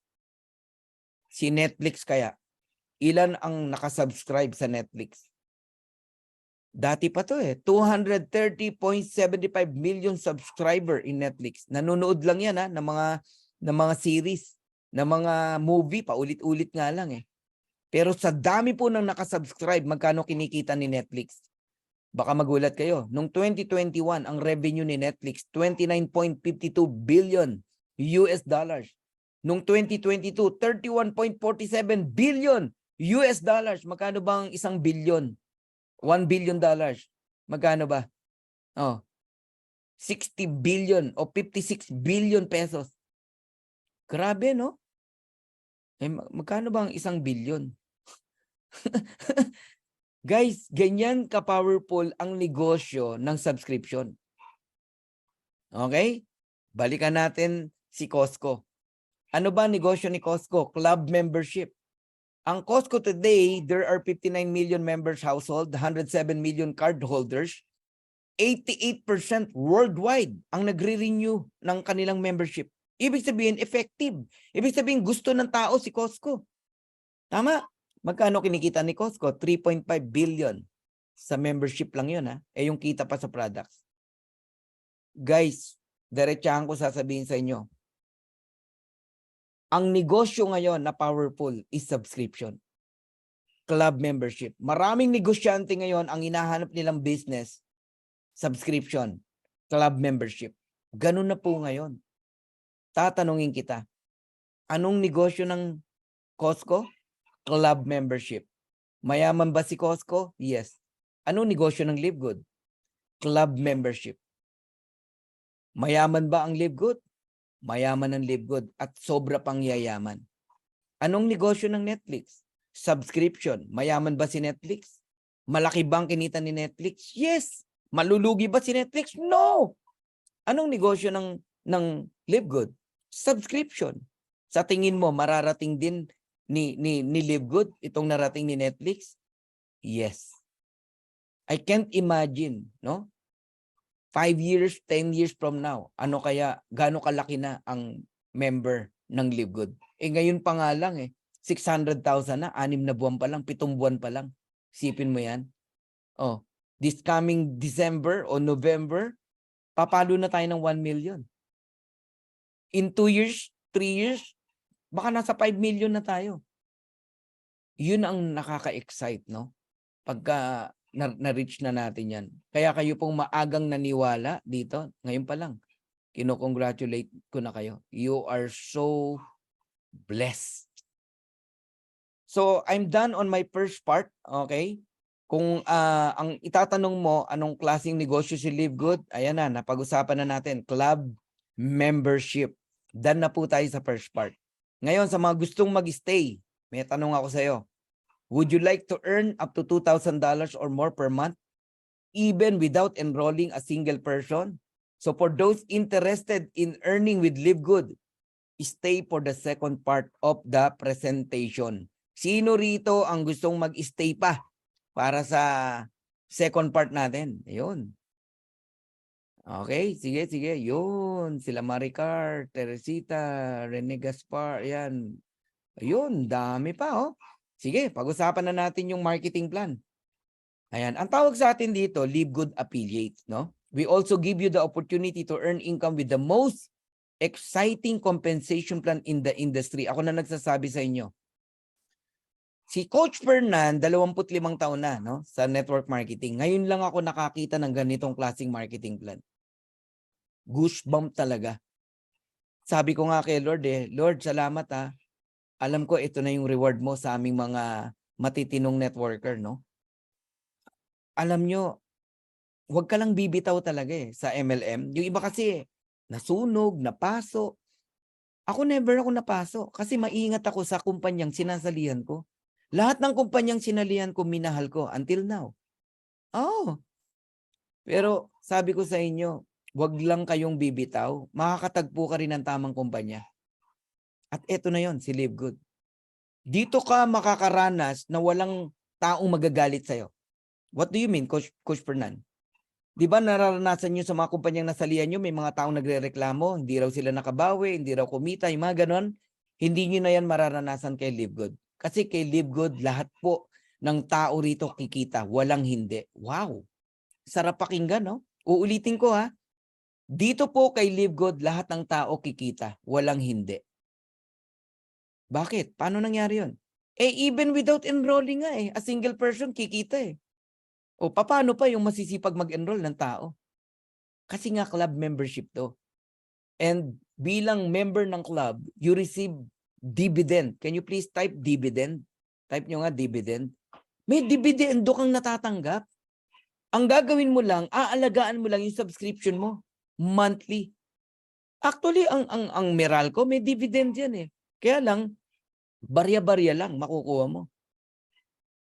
Si Netflix kaya? Ilan ang nakasubscribe sa Netflix? Dati pa to 230.75 million subscriber in Netflix. Nanonood lang yan ng mga series, ng mga movie, paulit-ulit nga lang Pero sa dami po ng nakasubscribe, magkano kinikita ni Netflix? Baka magulat kayo. Noong 2021, ang revenue ni Netflix, 29.52 billion US dollars. Noong 2022, 31.47 billion US dollars. Magkano bang 1 billion? $1 billion. Magkano ba? 60 billion o 56 billion pesos. Grabe, no? Magkano bang 1 billion? Guys, ganyan ka-powerful ang negosyo ng subscription. Okay? Balikan natin si Costco. Ano ba negosyo ni Costco? Club membership. Ang Costco today, there are 59 million members household, 107 million card holders, 88% worldwide ang nagre-renew ng kanilang membership. Ibig sabihin, effective. Ibig sabihin, gusto ng tao si Costco. Tama? Magkano kinikita ni Costco? 3.5 billion. Sa membership lang yun yung kita pa sa products. Guys, diretsahan ko sasabihin sa inyo. Ang negosyo ngayon na powerful is subscription. Club membership. Maraming negosyante ngayon ang hinahanap nilang business, subscription, club membership. Ganun na po ngayon. Tatanungin kita, anong negosyo ng Costco? Club membership. Mayaman ba si Costco? Yes. Anong negosyo ng Live Good? Club membership. Mayaman ba ang Live Good? Mayaman ang Live Good at sobra pang yayaman. Anong negosyo ng Netflix? Subscription. Mayaman ba si Netflix? Malaki bang kinita ni Netflix? Yes. Malulugi ba si Netflix? No. Anong negosyo ng Live Good? Subscription. Sa tingin mo mararating din ni Live Good itong narating ni Netflix? Yes. I can't imagine, no? 5 years, 10 years from now, gaano kalaki na ang member ng Live Good? Ngayon pa nga lang 600,000 na, 6 na buwan pa lang, 7 buwan pa lang. Sipin mo yan. This coming December o November, papalo na tayo ng 1 million. In 2 years, 3 years, baka nasa 5 million na tayo. Yun ang nakaka-excite, no? Pagka na-reach na natin yan. Kaya kayo pong maagang naniwala dito, ngayon pa lang, kino-congratulate ko na kayo. You are so blessed. So, I'm done on my first part, okay? Kung ang itatanong mo, anong klaseng negosyo si Live Good, ayan na, napag-usapan na natin, club membership. Done na po tayo sa first part. Ngayon, sa mga gustong mag-stay, may tanong ako sa iyo. Would you like to earn up to $2,000 or more per month, even without enrolling a single person? So for those interested in earning with Live Good, stay for the second part of the presentation. Sino rito ang gustong mag-stay pa para sa second part natin? Ayun. Okay, sige. Yun, sila Maricar, Teresita, Rene Gaspar, yan. Ayun, dami pa Sige, pag-usapan na natin yung marketing plan. Ayan, ang tawag sa atin dito, Live Good Affiliates, no? We also give you the opportunity to earn income with the most exciting compensation plan in the industry. Ako na nagsasabi sa inyo. Si Coach Fernan, 25 taon na, no, sa network marketing. Ngayon lang ako nakakita ng ganitong klaseng marketing plan. Goosebump talaga. Sabi ko nga kay Lord Lord, salamat Alam ko ito na yung reward mo sa aming mga matitinong networker, no? Alam nyo, huwag ka lang bibitaw talaga sa MLM. Yung iba kasi, nasunog, napaso. Ako never ako napaso kasi maingat ako sa kumpanyang sinasalihan ko. Lahat ng kumpanyang sinalihan ko, minahal ko until now. Pero sabi ko sa inyo, huwag lang kayong bibitaw. Makakatagpo ka rin ng tamang kumpanya. At eto na yon, si Live Good. Dito ka makakaranas na walang taong magagalit sa'yo. What do you mean, Coach Fernan? Di ba nararanasan nyo sa mga kumpanyang nasalihan nyo, may mga taong nagre-reklamo, hindi raw sila nakabawi, hindi raw kumita, yung mga ganon. Hindi nyo na yan mararanasan kay Live Good. Kasi kay Live Good, lahat po ng tao rito kikita, walang hindi. Wow! Sarap pakinggan, no? Uulitin ko ha. Dito po kay Live Good, lahat ng tao kikita, walang hindi. Bakit? Paano nangyari yun? Even without enrolling nga a single person kikita O paano pa yung masisipag mag-enroll ng tao? Kasi nga club membership to. And bilang member ng club, you receive dividend. Can you please type dividend? Type nyo nga dividend. May dividendo kang natatanggap. Ang gagawin mo lang, aalagaan mo lang yung subscription mo. Monthly. Actually, ang Meralco, may dividend yan Kaya lang, barya-barya lang makukuha mo.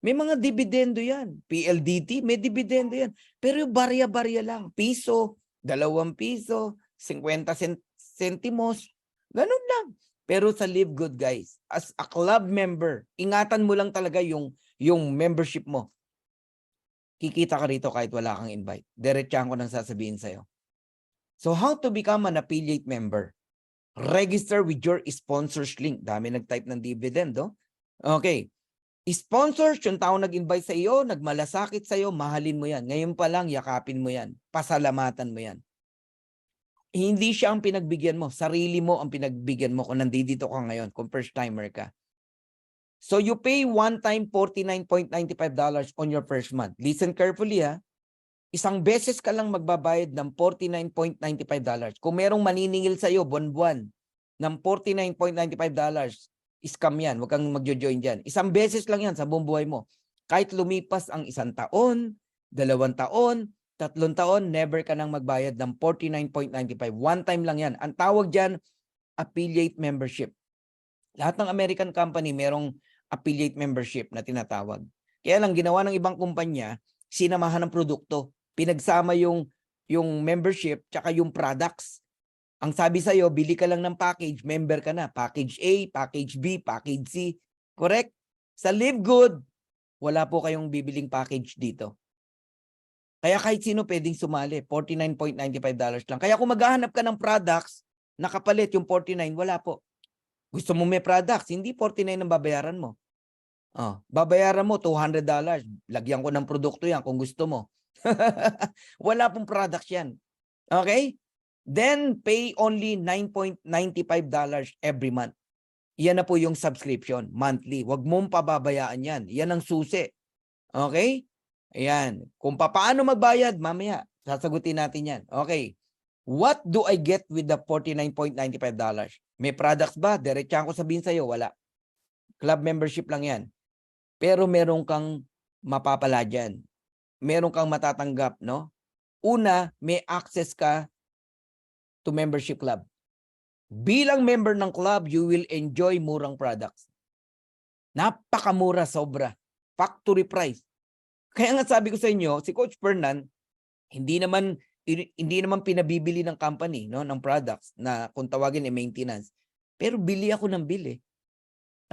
May mga dividendo yan. PLDT, may dividendo yan. Pero yung barya-barya lang. Piso, 2 piso, 50 centimos. Ganun lang. Pero sa Live Good, guys, as a club member, ingatan mo lang talaga yung membership mo. Kikita ka rito kahit wala kang invite. Diretsahan ko nang sasabihin sa'yo. So how to become an affiliate member? Register with your sponsors link. Dami nag-type ng dividend, Okay. Sponsors, yung tao nag-invite sa iyo, nagmalasakit sa iyo, mahalin mo yan. Ngayon pa lang, yakapin mo yan. Pasalamatan mo yan. Hindi siya ang pinagbigyan mo. Sarili mo ang pinagbigyan mo kung nandito ka ngayon, kung first timer ka. So you pay one time $49.95 on your first month. Listen carefully Isang beses ka lang magbabayad ng $49.95. Kung merong maniningil sa iyo buwan-buwan ng $49.95, scam yan. Huwag kang magjo-join dyan. Isang beses lang yan sa buong buhay mo. Kahit lumipas ang 1 taon, 2 taon, 3 taon, never ka nang magbayad ng $49.95. One time lang yan. Ang tawag dyan, affiliate membership. Lahat ng American company merong affiliate membership na tinatawag. Kaya lang ginawa ng ibang kumpanya, sinamahan ng produkto. Pinagsama yung membership tsaka yung products. Ang sabi sa'yo, bili ka lang ng package, member ka na. Package A, package B, package C. Correct? Sa Live Good, wala po kayong bibiling package dito. Kaya kahit sino pwedeng sumali, $49.95 lang. Kaya kung maghahanap ka ng products, nakapalit yung 49, wala po. Gusto mo may products, hindi 49 ang babayaran mo. Babayaran mo $200. Lagyan ko ng produkto yan kung gusto mo. Wala pong products yan. Okay? Then pay only $9.95 every month. Yan na po yung subscription, monthly. Huwag mong pababayaan yan. Yan ang susi. Okay? Ayan. Kung paano magbayad, mamaya, sasagutin natin yan. Okay. What do I get with the $49.95? May products ba? Diretsahan ko sabihin sa'yo, wala. Club membership lang yan. Pero meron kang mapapala dyan. Meron kang matatanggap, no? Una, may access ka to membership club. Bilang member ng club, you will enjoy murang products. Napakamura, sobra. Factory price. Kaya nga sabi ko sa inyo, si Coach Fernan, hindi naman pinabibili ng company, no, ng products na kung tawagin maintenance. Pero bili ako ng bili.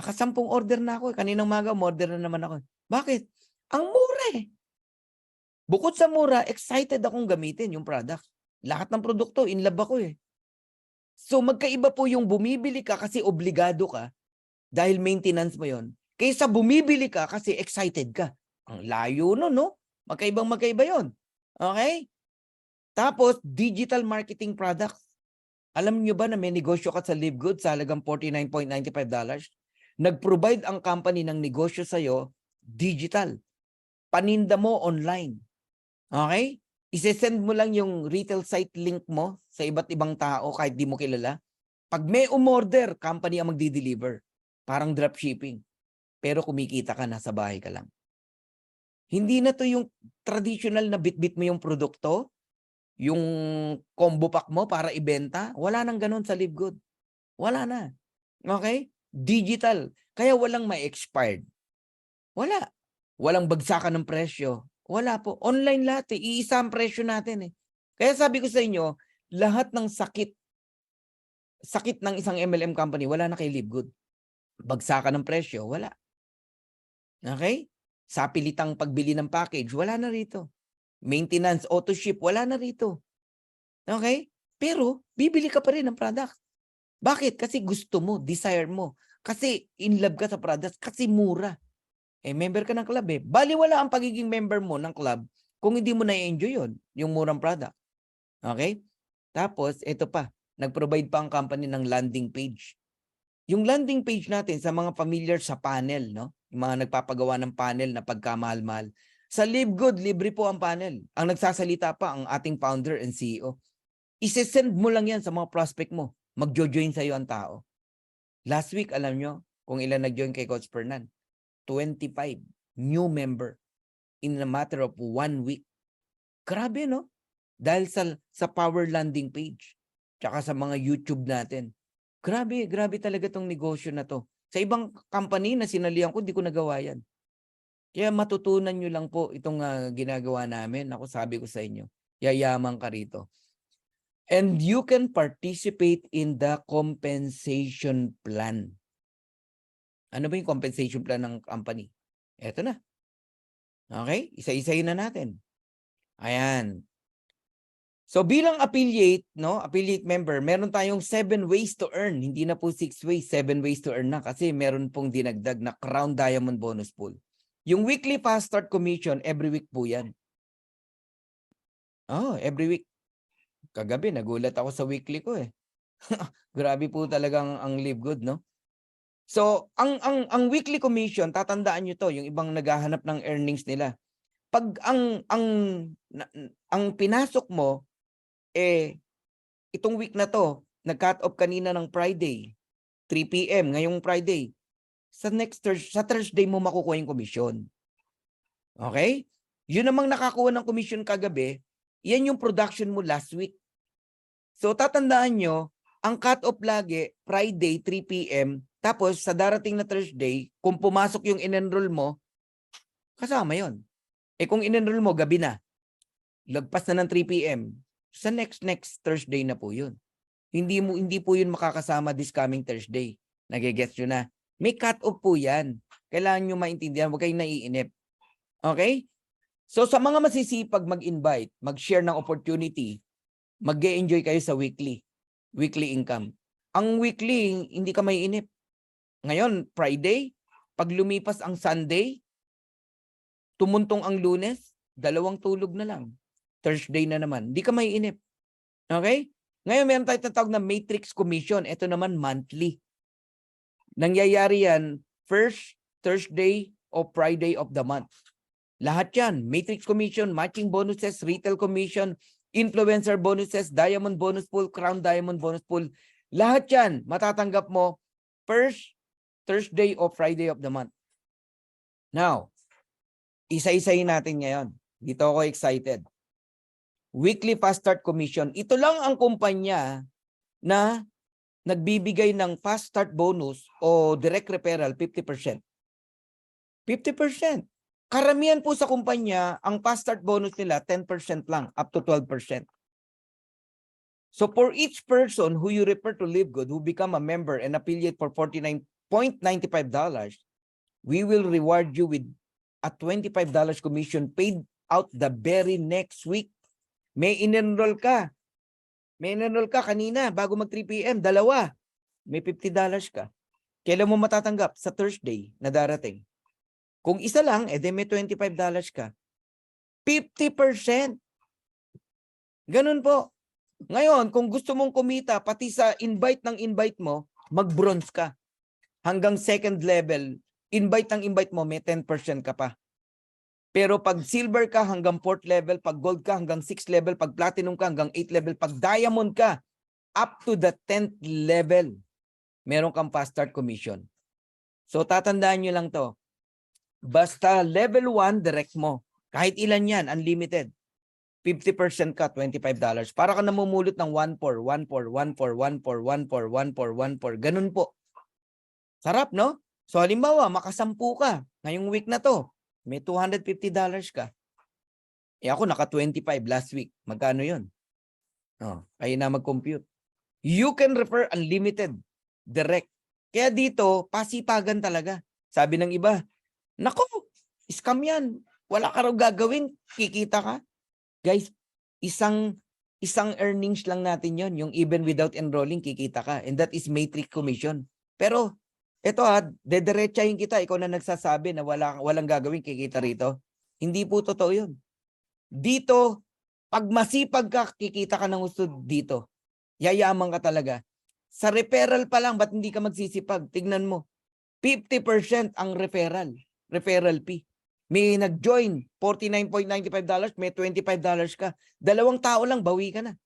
Nakasampung order na ako. Kaninang maga, order na naman ako. Bakit? Ang mura Bukod sa mura, excited akong gamitin yung product. Lahat ng produkto, in love ako So magkaiba po yung bumibili ka kasi obligado ka dahil maintenance mo yon. Kaysa bumibili ka kasi excited ka. Ang layo no, no? Magkaiba yon. Okay? Tapos, digital marketing products. Alam niyo ba na may negosyo ka sa Live Good sa halagang $49.95? Nag-provide ang company ng negosyo sa'yo, digital. Paninda mo online. Okay? Isesend mo lang yung retail site link mo sa iba't ibang tao kahit di mo kilala. Pag may umorder, company ang magdi-deliver. Parang dropshipping. Pero kumikita ka, nasa bahay ka lang. Hindi na to yung traditional na bit-bit mo yung produkto, yung combo pack mo para ibenta. Wala nang ganun sa Live Good. Wala na. Okay? Digital. Kaya walang ma-expired. Wala. Walang bagsakan ng presyo. Wala po. Online lahat Iisa ang presyo natin Kaya sabi ko sa inyo, lahat ng sakit ng isang MLM company, wala na kay Live Good. Bagsakan ng presyo, wala. Okay? Sapilitang pagbili ng package, wala na rito. maintenance, auto ship, wala na rito. Okay? Pero, bibili ka pa rin ng product. Bakit? Kasi gusto mo, desire mo. Kasi in love ka sa product, kasi mura. Member ka ng club eh. Baliwala ang pagiging member mo ng club kung hindi mo na-enjoy yun, yung murang product. Okay? Tapos, ito pa, nag-provide pa ang company ng landing page. Yung landing page natin sa mga familiar sa panel, no? Yung mga nagpapagawa ng panel na pagkamahal-mahal. Sa Live Good, libre po ang panel. Ang nagsasalita pa ang ating founder and CEO. Isesend mo lang yan sa mga prospect mo. Magjo-join sa'yo ang tao. Last week, alam nyo kung ilan nag-join kay Coach Fernan? 25 new member in a matter of 1 week. Grabe, no? Dahil sa power landing page. Tsaka sa mga YouTube natin. Grabe talaga tong negosyo na to. Sa ibang company na sinalihan ko, hindi ko nagawa yan. Kaya matutunan nyo lang po itong ginagawa namin. Ako sabi ko sa inyo, yayaman ka rito. And you can participate in the compensation plan. Ano ba yung compensation plan ng company? Eto na. Okay? Isa-isahin na natin. Ayan. So bilang affiliate, no, affiliate member, meron tayong 7 ways to earn. Hindi na po 6 ways, 7 ways to earn na kasi meron pong dinagdag na Crown Diamond Bonus Pool. Yung weekly fast start commission, every week po yan. Every week. Kagabi, nagulat ako sa weekly ko eh. Grabe po talagang ang Live Good, no? So, ang weekly commission, tatandaan nyo to, yung ibang naghahanap ng earnings nila. Pag ang pinasok mo, itong week na to, nag-cut off kanina ng Friday, 3 p.m. ngayong Friday. Sa Thursday mo makukuha yung commission. Okay? Yun namang nakakuha ng commission kagabi, yan yung production mo last week. So tatandaan nyo, ang cut off lagi, Friday, 3 p.m. Tapos sa darating na Thursday, kung pumasok yung in-enroll mo, kasama yon. Kung in-enroll mo, gabi na. Lagpas na ng 3 p.m. Sa next Thursday na po yun. Hindi po yun makakasama this coming Thursday. Nagigets nyo na. May cut-off po yan. Kailangan nyo maintindihan. Huwag kayong naiinip. Okay? So sa mga masisipag mag-invite, mag-share ng opportunity, mag-e-enjoy kayo sa weekly income. Ang weekly, hindi ka maiinip. Ngayon, Friday, pag lumipas ang Sunday, tumuntong ang Lunes, 2 tulog na lang. Thursday na naman. Hindi ka maiinip. Okay? Ngayon, meron tayo tatawag na matrix commission. Ito naman monthly. Nangyayari yan first Thursday o Friday of the month. Lahat yan. Matrix commission, matching bonuses, retail commission, influencer bonuses, diamond bonus pool, crown diamond bonus pool. Lahat yan matatanggap mo first Thursday o Friday of the month. Now, isa-isahin natin ngayon. Dito ako excited. Weekly fast start commission. Ito lang ang kumpanya na nagbibigay ng fast start bonus o direct referral 50%. 50%. Karamihan po sa kumpanya, ang fast start bonus nila 10% lang, up to 12%. So for each person who you refer to Live Good, who become a member and affiliate for $49.95, we will reward you with a $25 commission paid out the very next week. May in-enroll ka. May in-enroll ka kanina bago mag 3 p.m. 2. May $50 ka. Kailan mo matatanggap? Sa Thursday na darating. Kung isa lang, edi may $25 ka. 50%. Ganun po. Ngayon, kung gusto mong kumita, pati sa invite mo, mag-bronze ka. Hanggang second level, invite mo, may 10% ka pa. Pero pag silver ka hanggang 4th level, pag gold ka hanggang 6th level, pag platinum ka hanggang 8th level, pag diamond ka, up to the 10th level, meron kang fast start commission. So tatandaan nyo lang to. Basta level 1, direct mo. Kahit ilan yan, unlimited. 50% ka, $25. Para ka namumulot ng 1-4, 1-4, 1-4, 1-4, 1-4, 1-4, 1-4. Ganun po. Sarap, no? So halimbawa, makasampu ka ngayong week na to. May $250 ka. Ako naka-25 last week. Magkano yun? Kayo na mag-compute. You can refer unlimited. Direct. Kaya dito, pasipagan talaga. Sabi ng iba, nako, scam yan. Wala ka raw gagawin. Kikita ka. Guys, isang earnings lang natin yon, yung even without enrolling, kikita ka. And that is matrix commission. Pero, eto dederechahin kita, ikaw na nagsasabi na walang gagawin, kikita rito. Hindi po totoo yun. Dito, pag masipag ka, kikita ka ng gusto dito. Yayaman ka talaga. Sa referral pa lang, ba't hindi ka magsisipag? Tignan mo. 50% ang referral fee. May nag-join, $49.95, may $25 ka. 2 tao lang, bawi ka na.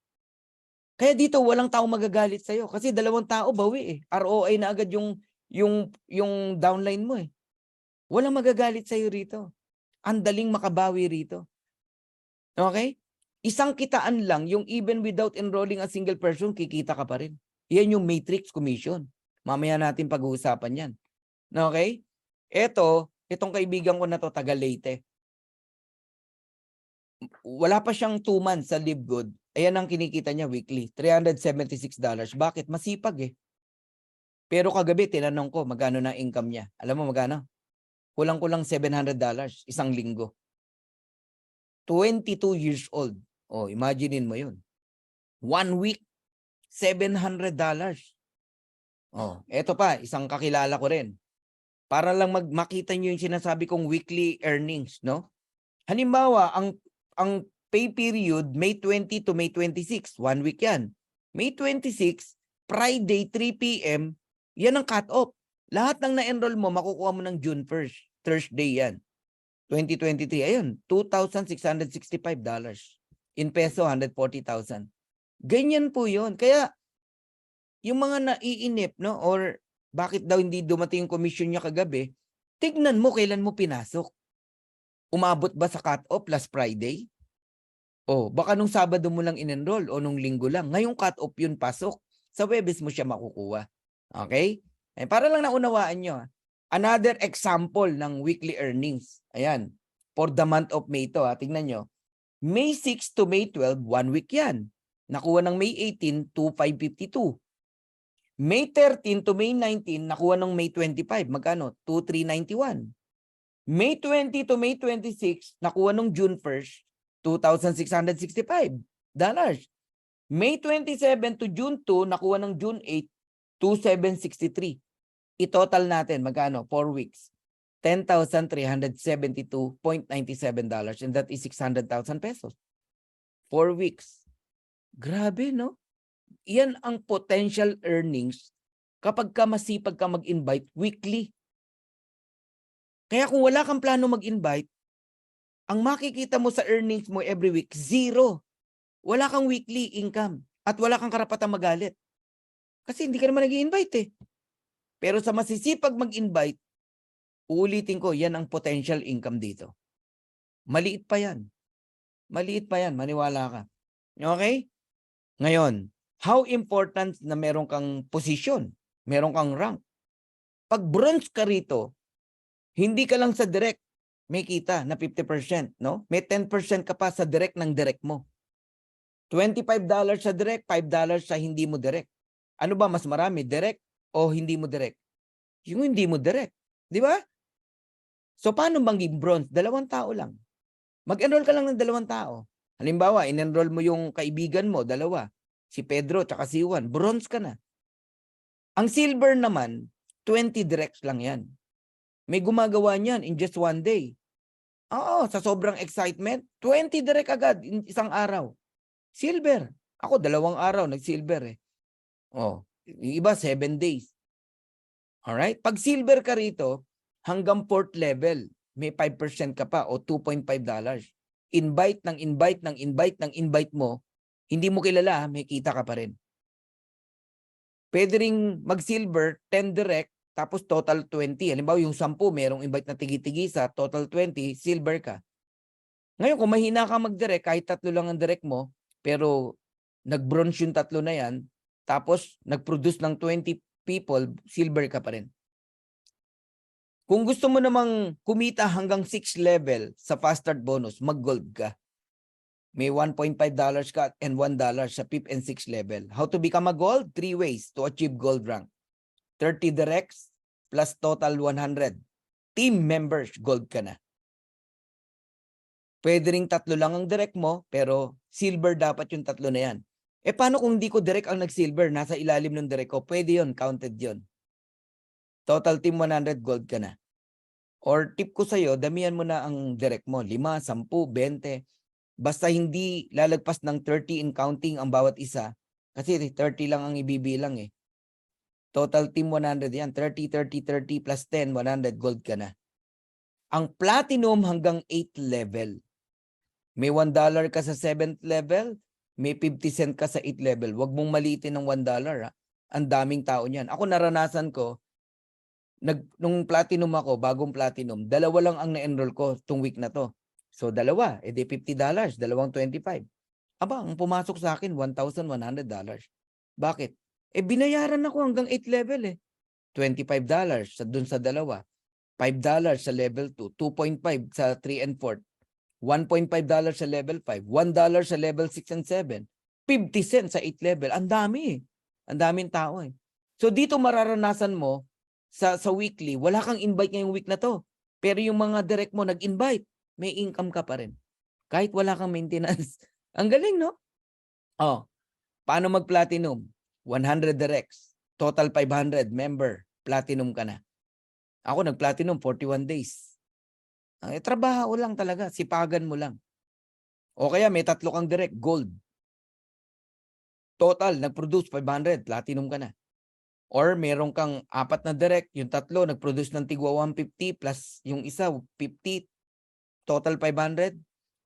Kaya dito, walang tao magagalit sa'yo. Kasi 2 tao, bawi eh. ROI na agad yung downline mo eh. Walang magagalit sa'yo rito. Ang daling makabawi rito. Okay? Isang kitaan lang, yung even without enrolling a single person, kikita ka pa rin. Yan yung matrix commission. Mamaya natin pag-uusapan yan. Okay? Itong kaibigan ko na to, taga Leyte. Wala pa siyang 2 months sa Live Good. Ayan ang kinikita niya weekly. $376. Bakit? Masipag eh. Pero kagabi, tinanong ko, magkano na income niya. Alam mo magkano? Kulang-kulang $700 isang linggo. 22 years old. Oh, imaginein mo yun. 1 week, $700. Oh, eto pa, isang kakilala ko rin. Para lang makita niyo yung sinasabi kong weekly earnings, no? Halimbawa, ang pay period, May 20 to May 26, 1 week yan. May 26, Friday, 3 p.m., yan ang cut-off. Lahat ng na-enroll mo, makukuha mo ng June 1st, Thursday yan. 2023, ayun, $2,665. In peso, 140,000. Ganyan po yun. Kaya, yung mga naiinip, no? Or bakit daw hindi dumating yung commission niya kagabi, tignan mo kailan mo pinasok. Umabot ba sa cut-off last Friday? O, baka nung Sabado mo lang in-enroll o nung Linggo lang. Ngayong cut-off yun pasok. Sa Webes mo siya makukuha. Okay? Eh, para lang naunawaan nyo. Another example ng weekly earnings. Ayan. For the month of May to. Tingnan nyo. May 6 to May 12, 1 week yan. Nakuha ng May 18 to 552. May 13 to May 19, nakuha ng May 25. Magkano? 2,391. May 20 to May 26, nakuha ng June 1st, $2,665. May 27 to June 2, nakuha ng June 8, $2,763. I-total natin, magkano? 4 weeks. $10,372.97. And that is 600,000 pesos. 4 weeks. Grabe, no? Yan ang potential earnings kapag ka masipag ka mag-invite weekly. Kaya kung wala kang plano mag-invite, ang makikita mo sa earnings mo every week, zero. Wala kang weekly income at wala kang karapatang magalit. Kasi hindi ka naman nag-i-invite eh. Pero sa masisipag mag-invite, uulitin ko, yan ang potential income dito. Maliit pa yan. Maliit pa yan, maniwala ka. Okay? Ngayon, how important na meron kang position, meron kang rank. Pag bronze ka rito, hindi ka lang sa direct may kita na 50%, no? May 10% ka pa sa direct ng direct mo. $25 sa direct, $5 sa hindi mo direct. Ano ba mas marami, direct o hindi mo direct? Yung hindi mo direct, di ba? So paano maging bronze? 2 tao lang. Mag-enroll ka lang ng 2 tao. Halimbawa, in-enroll mo yung kaibigan mo, 2. Si Pedro at si Juan, bronze ka na. Ang silver naman, 20 directs lang yan. May gumagawa niyan in just 1 day. Oo, sa sobrang excitement, 20 direct agad in isang araw. Silver. Ako, 2 araw nag-silver eh. Oh, yung iba 7 days. Alright? Pag silver ka rito, hanggang 4th level, may 5% ka pa o $2.5. Invite ng invite ng invite ng invite mo, hindi mo kilala, may kita ka pa rin. Pwede ring mag-silver, 10 direct, tapos total 20. Halimbawa yung 10, merong invite na tigi-tigi sa total 20, silver ka. Ngayon, kung mahina ka mag-direct, kahit 3 lang ang direct mo, pero nag-bronze yung 3 na yan, tapos nag-produce ng 20 people, silver ka pa rin. Kung gusto mo namang kumita hanggang 6 level sa fast start bonus, mag-gold ka. May $1.5 ka and $1 sa 5th and 6th level. How to become a gold? 3 ways to achieve gold rank. 30 directs plus total 100. Team members, gold ka na. Pwede ring 3 lang ang direct mo, pero silver dapat yung 3 na yan. Paano kung hindi ko direct ang nag-silver, nasa ilalim ng direct ko? Pwede yun, counted yun. Total team 100, gold ka na. Or tip ko sa'yo, damihan mo na ang direct mo. 5, 10, 20. Basta hindi lalagpas ng 30 in counting ang bawat isa. Kasi 30 lang ang ibibilang eh. Total team 100 yan. 30, 30, 30 plus 10, 100, gold ka na. Ang platinum hanggang 8th level. May $1 ka sa 7th level, may 50 cent ka sa 8th level. Huwag mong maliitin ng $1 ha. Ang daming tao niyan. Ako naranasan ko, nung platinum ako, bagong platinum, 2 lang ang na-enroll ko tung week na to. So 2, edi $50, 225. Aba, ang pumasok sa akin, $1,100. Bakit? Binayaran ako hanggang 8th level eh. $25 dun sa 2, $5 sa level 2, 2.5 sa 3 and 4, $1.5 sa level 5, $1 sa level 6 and 7, 50 cents sa 8th level. Ang dami eh. Ang daming tao eh. So dito mararanasan mo sa weekly, wala kang invite ngayong week na to. Pero yung mga direct mo nag-invite, may income ka pa rin. Kahit wala kang maintenance. Ang galing, no? Oh, paano mag-platinum? 100 directs, total 500 member, platinum ka na. Ako nag-platinum 41 days. Trabaho lang talaga, sipagan mo lang. O kaya may 3 kang direct, gold. Total, nag-produce 500, platinum ka na. Or meron kang 4 na direct, yung 3 nag-produce ng tigwa 150 plus yung isa 50, total 500.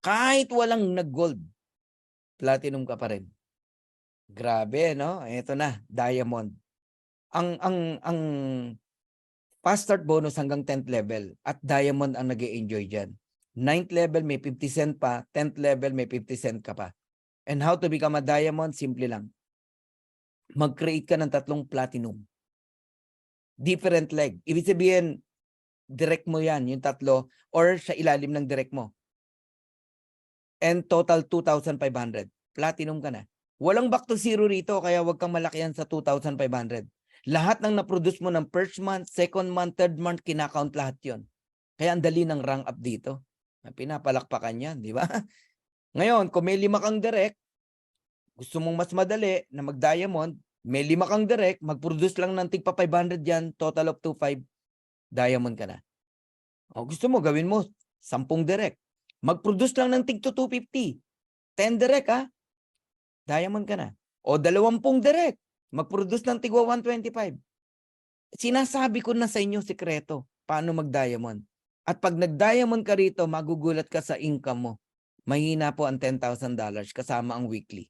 Kahit walang nag-gold, platinum ka pa rin. Grabe, no? Ito na, diamond. Ang fast start bonus hanggang 10th level at diamond ang nag-e-enjoy dyan. 9th level may 50 cent pa, 10th level may 50 cent ka pa. And how to become a diamond? Simple lang. Mag-create ka ng 3 platinum. Different leg. Ibig sabihin, direct mo yan, yung 3, or sa ilalim ng direct mo. And total 2,500. Platinum ka na. Walang back to zero rito, kaya wag kang malakihan sa 2,500. Lahat ng na-produce mo ng first month, second month, third month, kinakount lahat yon. Kaya ang dali ng rank up dito. Pinapalakpakan yan, di ba? Ngayon, kung may 5 kang direct, gusto mong mas madali na mag-diamond, may 5 kang direct, mag-produce lang ng tigpa 500 yan, total of 2,500, diamond ka na. O gusto mo, gawin mo 10 direct. Mag-produce lang ng tig to 250. 10 direct ha, diamond ka na. O 20 direct, mag-produce ng tigwa 125. Sinasabi ko na sa inyo sikreto, paano mag-diamond. At pag nag-diamond ka rito, magugulat ka sa income mo. Mahina po ang $10,000 kasama ang weekly.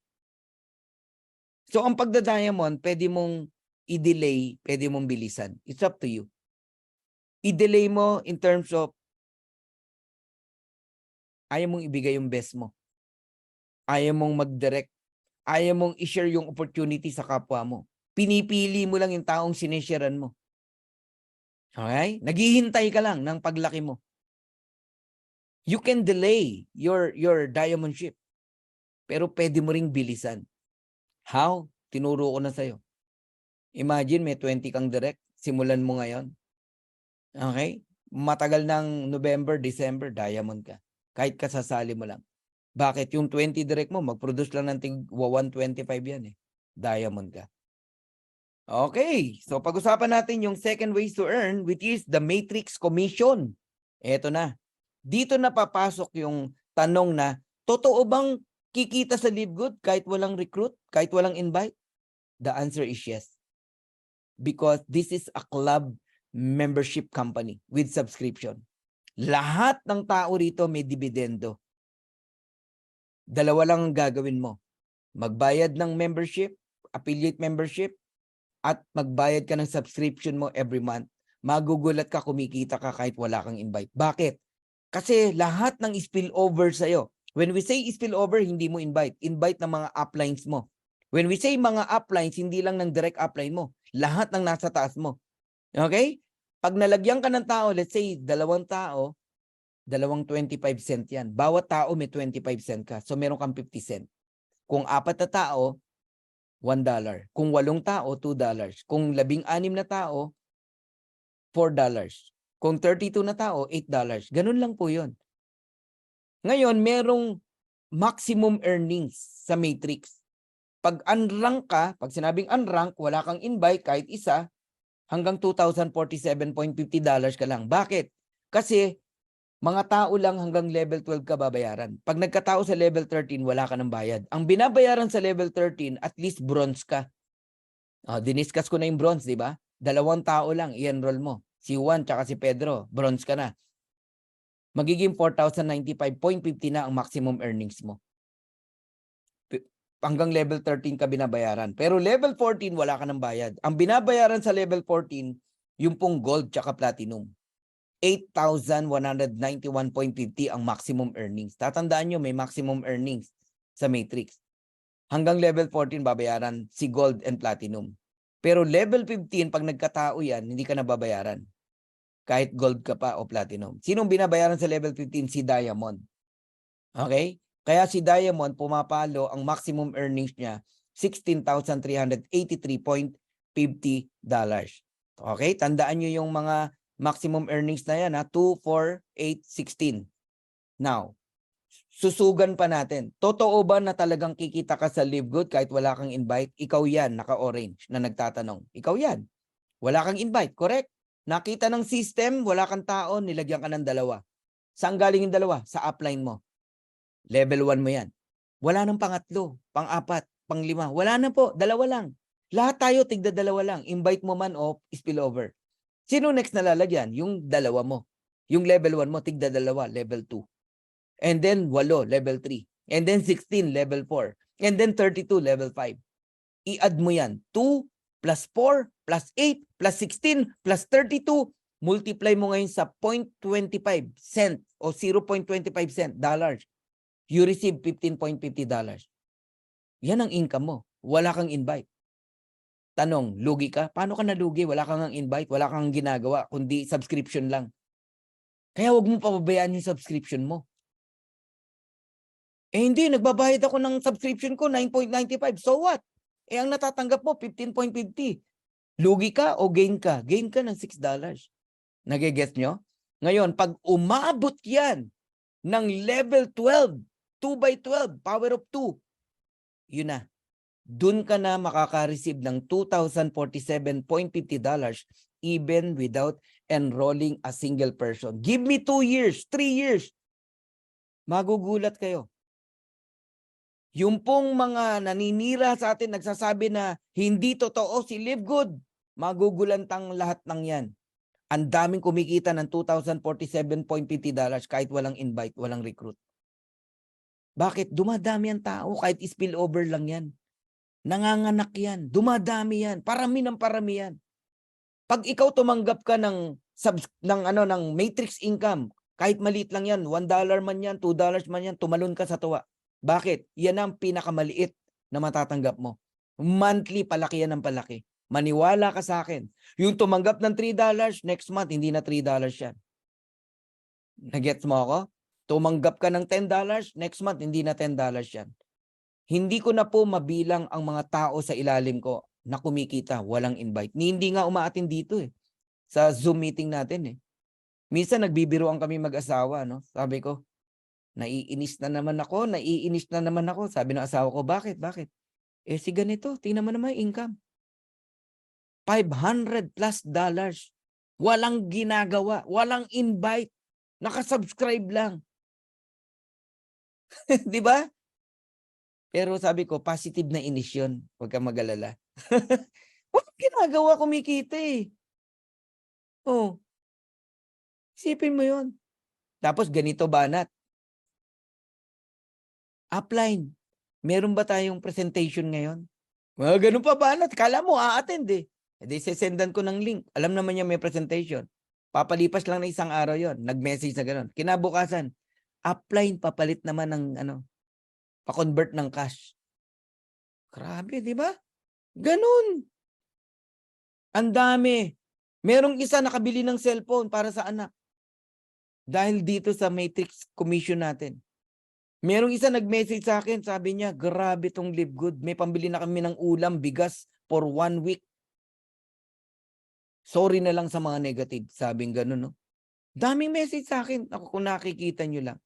So ang pagda-diamond, pwede mong i-delay, pwede mong bilisan. It's up to you. I-delay mo in terms of ayaw mong ibigay yung best mo. Ayaw mong mag-direct. Ayaw mong i-share yung opportunity sa kapwa mo. Pinipili mo lang yung taong sinisharean mo. Okay? Naghihintay ka lang ng paglaki mo. You can delay your diamond ship. Pero pwede mo ring bilisan. How? Tinuro ko na sa'yo. Imagine may 20 kang direct. Simulan mo ngayon. Okay? Matagal ng November, December, diamond ka. Kahit kasasali mo lang. Bakit? Yung 20 direct mo, mag-produce lang ng 125 yan eh. Diamond ka. Okay. So pag-usapan natin yung second ways to earn, which is the matrix commission. Eto na. Dito na papasok yung tanong na, totoo bang kikita sa LiveGood kahit walang recruit, kahit walang invite? The answer is yes. Because this is a club membership company with subscription. Lahat ng tao rito may dividendo. 2 lang ang gagawin mo. Magbayad ng membership, affiliate membership, at magbayad ka ng subscription mo every month. Magugulat ka, kumikita ka kahit wala kang invite. Bakit? Kasi lahat ng spillover sa'yo. When we say spillover, hindi mo invite. Invite ng mga uplines mo. When we say mga uplines, hindi lang ng direct upline mo. Lahat ng nasa taas mo. Okay? Pag nalagyan ka ng tao, let's say, 2 tao, 25 cent yan. Bawat tao may 25 cent ka. So meron kang 50 cent. Kung 4 na tao, $1. Kung 8 tao, $2. Kung 16 na tao, $4. Kung 32 na tao, $8. Ganun lang po yun. Ngayon, merong maximum earnings sa matrix. Pag unrank ka, pag sinabing unrank, wala kang invite kahit isa, hanggang $2,047.50 ka lang. Bakit? Kasi mga tao lang hanggang level 12 ka babayaran. Pag nagkatao sa level 13, wala ka ng bayad. Ang binabayaran sa level 13, at least bronze ka. Diniscuss ko na yung bronze, di ba? 2 tao lang, i-enroll mo. Si Juan tsaka si Pedro, bronze ka na. Magiging 4,095.50 na ang maximum earnings mo. Hanggang level 13 ka binabayaran. Pero level 14, wala ka ng bayad. Ang binabayaran sa level 14, yung pong gold tsaka platinum. 8,191.50 ang maximum earnings. Tatandaan nyo, may maximum earnings sa matrix. Hanggang level 14, babayaran si gold and platinum. Pero level 15, pag nagkatao yan, hindi ka na babayaran. Kahit gold ka pa o platinum. Sinong binabayaran sa level 15? Si Diamond. Okay? Kaya si Diamond, pumapalo, ang maximum earnings niya, $16,383.50. Okay? Tandaan nyo yung mga maximum earnings na yan, 2, 4, 8, 16. Now, susugan pa natin. Totoo ba na talagang kikita ka sa Live Good kahit wala kang invite? Ikaw yan, naka-orange, na nagtatanong. Ikaw yan. Wala kang invite, correct? Nakita ng system, wala kang tao, nilagyan ka ng 2. Saan galing yung 2? Sa upline mo. Level 1 mo yan. Wala nang pangatlo, pang-4, pang-5. Wala na po, 2 lang. Lahat tayo tigda 2 lang. Invite mo man o spillover. Sino next na lalagyan? Yung 2 mo. Yung level 1 mo, tigda 2, level 2. And then 8, level 3. And then 16, level 4. And then 32, level 5. I-add mo yan. 2 plus 4 plus 8 plus 16 plus 32. Multiply mo ngayon sa 0.25 cent o 0.25 cent dollars. You receive $15.50. Yan ang income mo. Wala kang invite. Tanong, lugi ka? Paano ka nalugi? Wala kang invite, wala kang ginagawa, kundi subscription lang. Kaya huwag mo pababayaan yung subscription mo. Hindi, nagbabayad ako ng subscription ko, 9.95. So what? Ang natatanggap mo, 15.50. Lugi ka o gain ka? Gain ka ng $6. Nagigets nyo? Ngayon, pag umabot yan ng level 12, 2 by 12, power of 2, yun na. Dun ka na makaka-receive ng $2,047.50 even without enrolling a single person. Give me 2 years, 3 years. Magugulat kayo. Yung pong mga naninira sa atin, nagsasabi na hindi totoo si Live Good, magugulantang lahat ng yan. Ang daming kumikita ng $2,047.50 kahit walang invite, walang recruit. Bakit? Dumadami ang tao kahit spillover lang yan. Nanganganak yan. Dumadami yan. Parami ng parami yan. Pag ikaw tumanggap ka ng matrix income, kahit maliit lang yan, $1 man yan, $2 man yan, tumalon ka sa tuwa. Bakit? Yan ang pinakamaliit na matatanggap mo. Monthly, palaki yan ng palaki. Maniwala ka sa akin. Yung tumanggap ng $3, next month, hindi na $3 yan. Nagets mo ako? Tumanggap ka ng $10, next month, hindi na $10 yan. Hindi ko na po mabilang ang mga tao sa ilalim ko na kumikita, walang invite. Hindi nga umaatin dito sa Zoom meeting natin Minsan nagbibiruan kami mag-asawa, no? Sabi ko, naiinis na naman ako. Sabi ng asawa ko, bakit? Si ganito, tingnan mo naman yung income. $500 plus. Walang ginagawa, walang invite. Nakasubscribe lang. Di ba? Pero sabi ko, positive na inis yun. Huwag kang mag-alala. Walang ginagawa, kumikita Oh. Isipin mo yun. Tapos ganito banat. Upline. Meron ba tayong presentation ngayon? Ganun pa banat. Kala mo, a-attend Hindi, sesendan ko ng link. Alam naman niya may presentation. Papalipas lang na isang araw yon. Nag-message na ganun. Kinabukasan, upline papalit naman ng pa-convert ng cash. Grabe, di ba? Ganun. Ang dami. Merong isa nakabili ng cellphone para sa anak. Dahil dito sa matrix commission natin. Merong isa nag-message sa akin, sabi niya, grabe tong Live Good. May pambili na kami ng ulam, bigas for 1 week. Sorry na lang sa mga negative. Sabing ganun, no? Daming message sa akin. Ako kung nakikita nyo lang.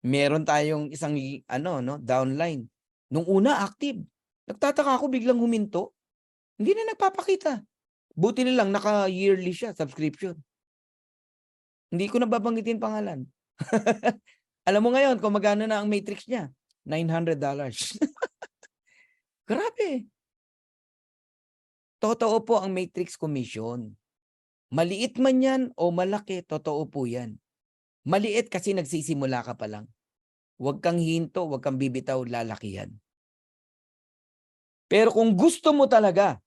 Meron tayong isang downline. Nung una active. Nagtataka ako biglang huminto. Hindi na nagpapakita. Buti na lang naka-yearly siya subscription. Hindi ko na babanggitin pangalan. Alam mo ngayon kung magkano na ang matrix niya? $900. Grabe. Totoo po ang matrix commission. Maliit man yan o malaki, totoo po yan. Maliit kasi nagsisimula ka pa lang. Huwag kang hinto, huwag kang bibitaw, lalakihan. Pero kung gusto mo talaga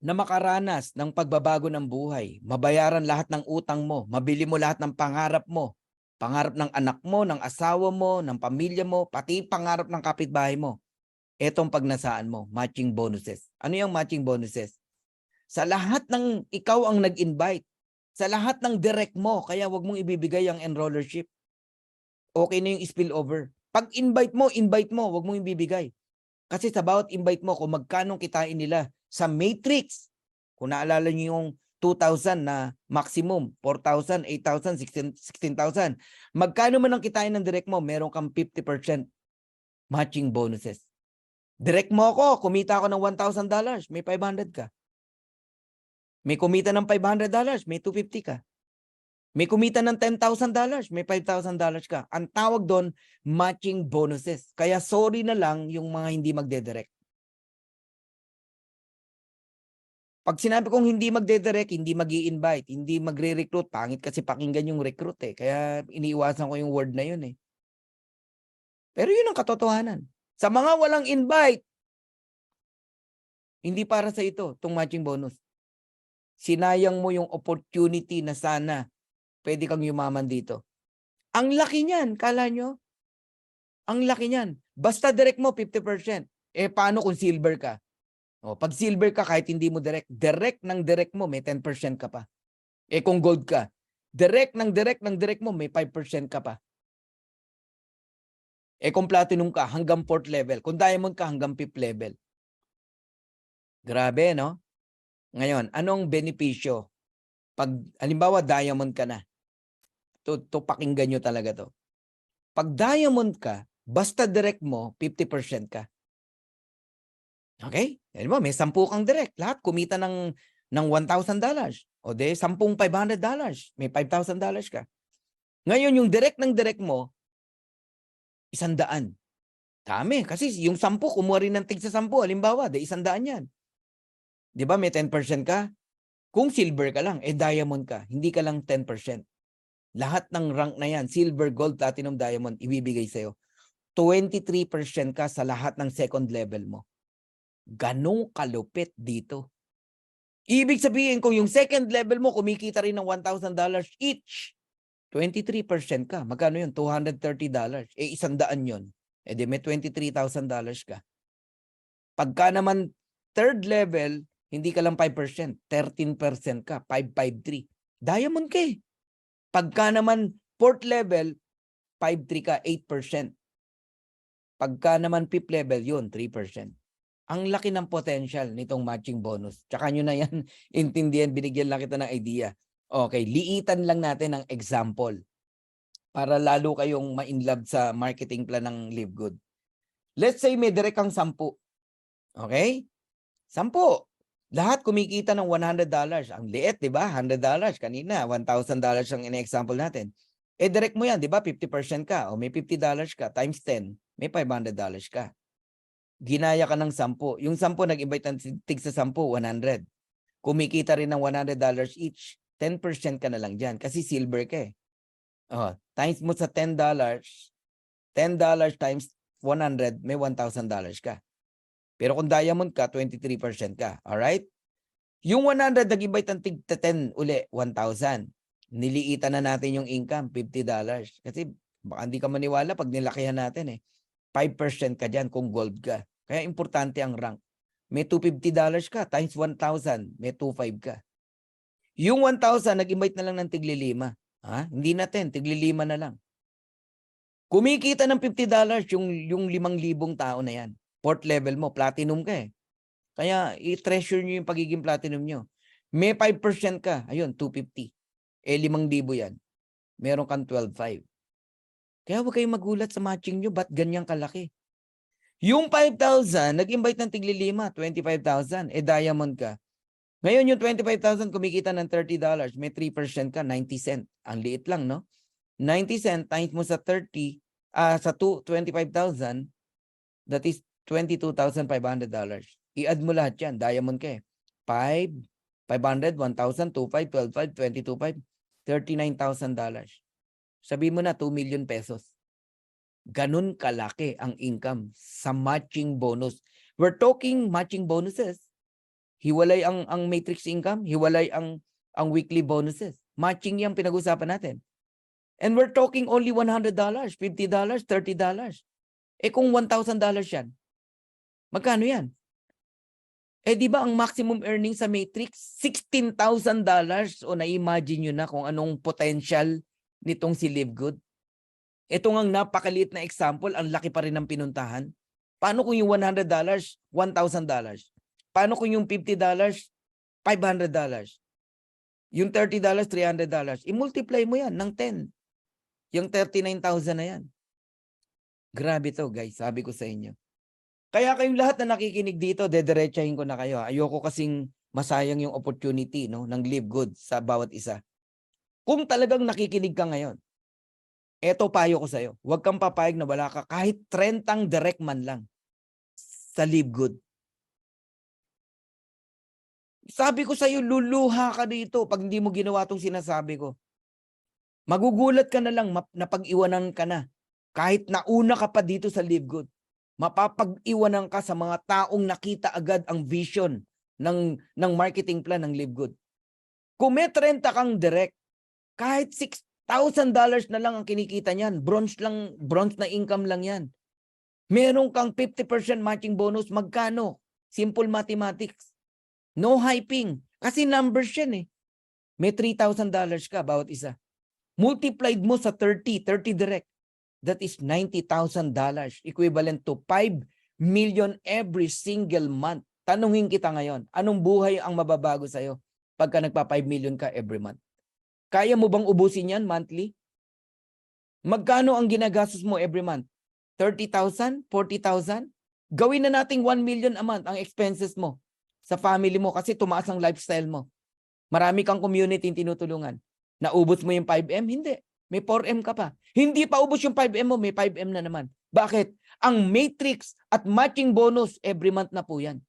na makaranas ng pagbabago ng buhay, mabayaran lahat ng utang mo, mabili mo lahat ng pangarap mo, pangarap ng anak mo, ng asawa mo, ng pamilya mo, pati pangarap ng kapitbahay mo, etong pagnasaan mo, matching bonuses. Ano yung matching bonuses? Sa lahat ng ikaw ang nag-invite, sa lahat ng direct mo, kaya wag mong ibibigay ang enrollership. Okay na yung spillover. Pag invite mo, wag mong ibibigay. Kasi sa bawat invite mo, kung magkano kitain nila sa matrix, kung naalala niyo yung 2,000 na maximum, 4,000, 8,000, 16,000, magkano man ang kitain ng direct mo, meron kang 50% matching bonuses. Direct mo ako, kumita ako ng $1,000, may 500 ka. May kumita ng $500, may 250 ka. May kumita ng $10,000, may $5,000 ka. Ang tawag doon, matching bonuses. Kaya sorry na lang yung mga hindi magdedirect. Pag sinabi kong hindi magdedirect, hindi mag-i-invite, hindi magre-recruit, pangit kasi pakinggan yung recruit eh. Kaya iniiwasan ko yung word na yun eh. Pero yun ang katotohanan. Sa mga walang invite, hindi para sa ito, itong matching bonus. Sinayang mo yung opportunity na sana pwede kang yumaman dito. Ang laki niyan, kala nyo? Ang laki niyan. Basta direct mo, 50%. Eh, paano kung silver ka? O, pag silver ka, kahit hindi mo direct ng direct mo, may 10% ka pa. Eh, kung gold ka, direct ng direct mo, may 5% ka pa. Eh, kung platinum ka, hanggang 4th level. Kung diamond ka, hanggang 5th level. Grabe, no? Ngayon, anong benepisyo? Pag, halimbawa, diamond ka na. To pakinggan nyo talaga to. Pag diamond ka, basta direct mo, 50% ka. Okay? Alam mo, may 10 kang direct. Lahat kumita ng $1,000. O de, 10 $500. May $5,000 ka. Ngayon, yung direct ng direct mo, 100. Dami. Kasi yung 10, kumuha rin ng tig sa 10. Halimbawa, de 100 yan. Di ba, may 10% ka? Kung silver ka lang, eh diamond ka. Hindi ka lang 10%. Lahat ng rank na yan, silver, gold, platinum, diamond, ibibigay sa'yo. 23% ka sa lahat ng second level mo. Ganong kalupit dito. Ibig sabihin, kung yung second level mo, kumikita rin ng $1,000 each, 23% ka. Magkano yun? $230. Eh, 100 yun. Eh, di may $23,000 ka. Pagka naman third level, hindi ka lang 5%, 13% ka, 553. Diamond ka eh. Pagka naman fourth level, 5-3 ka, 8%. Pagka naman fifth level, yun, 3%. Ang laki ng potential nitong matching bonus. Tsaka nyo na yan intindihan, binigyan lang kita ng idea. Okay, liitan lang natin ng example para lalo kayong ma-inlove sa marketing plan ng Live Good. Let's say may direct kang 10. Okay? 10. Lahat kumikita ng $100. Ang liit, di ba? $100. Kanina, $1,000 ang in-example natin. Eh, direct mo yan, di ba? 50% ka. O may $50 ka. Times 10, may $500 ka. Ginaya ka ng 10. Yung 10, nag-invite ng tig sa 10, 100. Kumikita rin ng $100 each. 10% ka na lang dyan. Kasi silver ka eh. Oh, times mo sa $10. $10 times 100, may $1,000 ka. Pero kung diamond ka, 23% ka. Alright? Yung 100, nag-invite ng tig 10 uli, 1,000. Niliitan na natin yung income, $50. Kasi baka hindi ka maniwala pag nilakihan natin eh. 5% ka dyan kung gold ka. Kaya importante ang rank. May $250 ka, times 1,000, may 2,500 ka. Yung 1,000, nag-invite na lang ng tigli 5. Ha? Hindi na 10, tigli 5 na lang. Kumikita ng $50 yung 5,000 tao na yan. Fourth level mo, platinum ka eh. Kaya i-treasure nyo yung pagiging platinum nyo. May 5% ka, ayun, 250. Eh, 5,000 yan. Meron kang 12,500. Kaya huwag kayong magulat sa matching nyo, ba't ganyang kalaki? Yung 5,000, nag-invite ng tigli-5, 25,000. Diamond ka. Ngayon yung 25,000 kumikita ng $30, may 3% ka, 90 cent. Ang liit lang, no? 90 cent times mo sa 25,000, that is $22,500. I-add mo lahat yan. Diamond ka eh. 5, 500, 1,000, 2,500, 12,500, 22,500, $39,000. Sabi mo na 2 million pesos. Ganun kalaki ang income sa matching bonus. We're talking matching bonuses. Hiwalay ang matrix income, hiwalay ang weekly bonuses. Matching yung pinag-usapan natin. And we're talking only $100, $50, $30. Kung $1,000 yan, magkano yan? Di ba ang maximum earnings sa matrix, $16,000? O na-imagine nyo na kung anong potential nitong si Livegood? Ito nga napakaliit na example, ang laki pa rin ng pinuntahan. Paano kung yung $100, $1,000? Paano kung yung $50, $500? Yung $30, $300? I-multiply mo yan ng 10. Yung 39,000 na yan. Grabe to guys, sabi ko sa inyo. Kaya kayong lahat na nakikinig dito, dediretsahin ko na kayo. Ayoko kasing masayang yung opportunity, no, ng Livegood sa bawat isa. Kung talagang nakikinig ka ngayon, eto payo ko sa'yo. Huwag kang papayag na wala ka kahit 30 direct man lang sa Livegood. Sabi ko sa'yo, luluha ka dito pag hindi mo ginawa itong sinasabi ko. Magugulat ka na lang na pag-iwanan ka na. Kahit nauna ka pa dito sa Livegood, mapapag-iwanan ka sa mga taong nakita agad ang vision ng marketing plan ng Livegood. Kung may 30 kang direct, kahit $6,000 na lang ang kinikita niyan, bronze na income lang yan. Meron kang 50% matching bonus, magkano? Simple mathematics. No hyping. Kasi numbers yan eh. May $3,000 ka bawat isa. Multiplied mo sa 30 direct. That is $90,000. Equivalent to 5 million every single month. Tanungin kita ngayon, anong buhay ang mababago sa'yo pagka nagpa 5 million ka every month? Kaya mo bang ubusin yan monthly? Magkano ang ginagastos mo every month? 30,000? 40,000? Gawin na nating 1 million a month ang expenses mo sa family mo kasi tumaas ang lifestyle mo. Marami kang community tinutulungan. Naubos mo yung 5M? Hindi. May 4M ka pa. Hindi pa ubos yung 5M mo, may 5M na naman. Bakit? Ang matrix at matching bonus every month na po yan.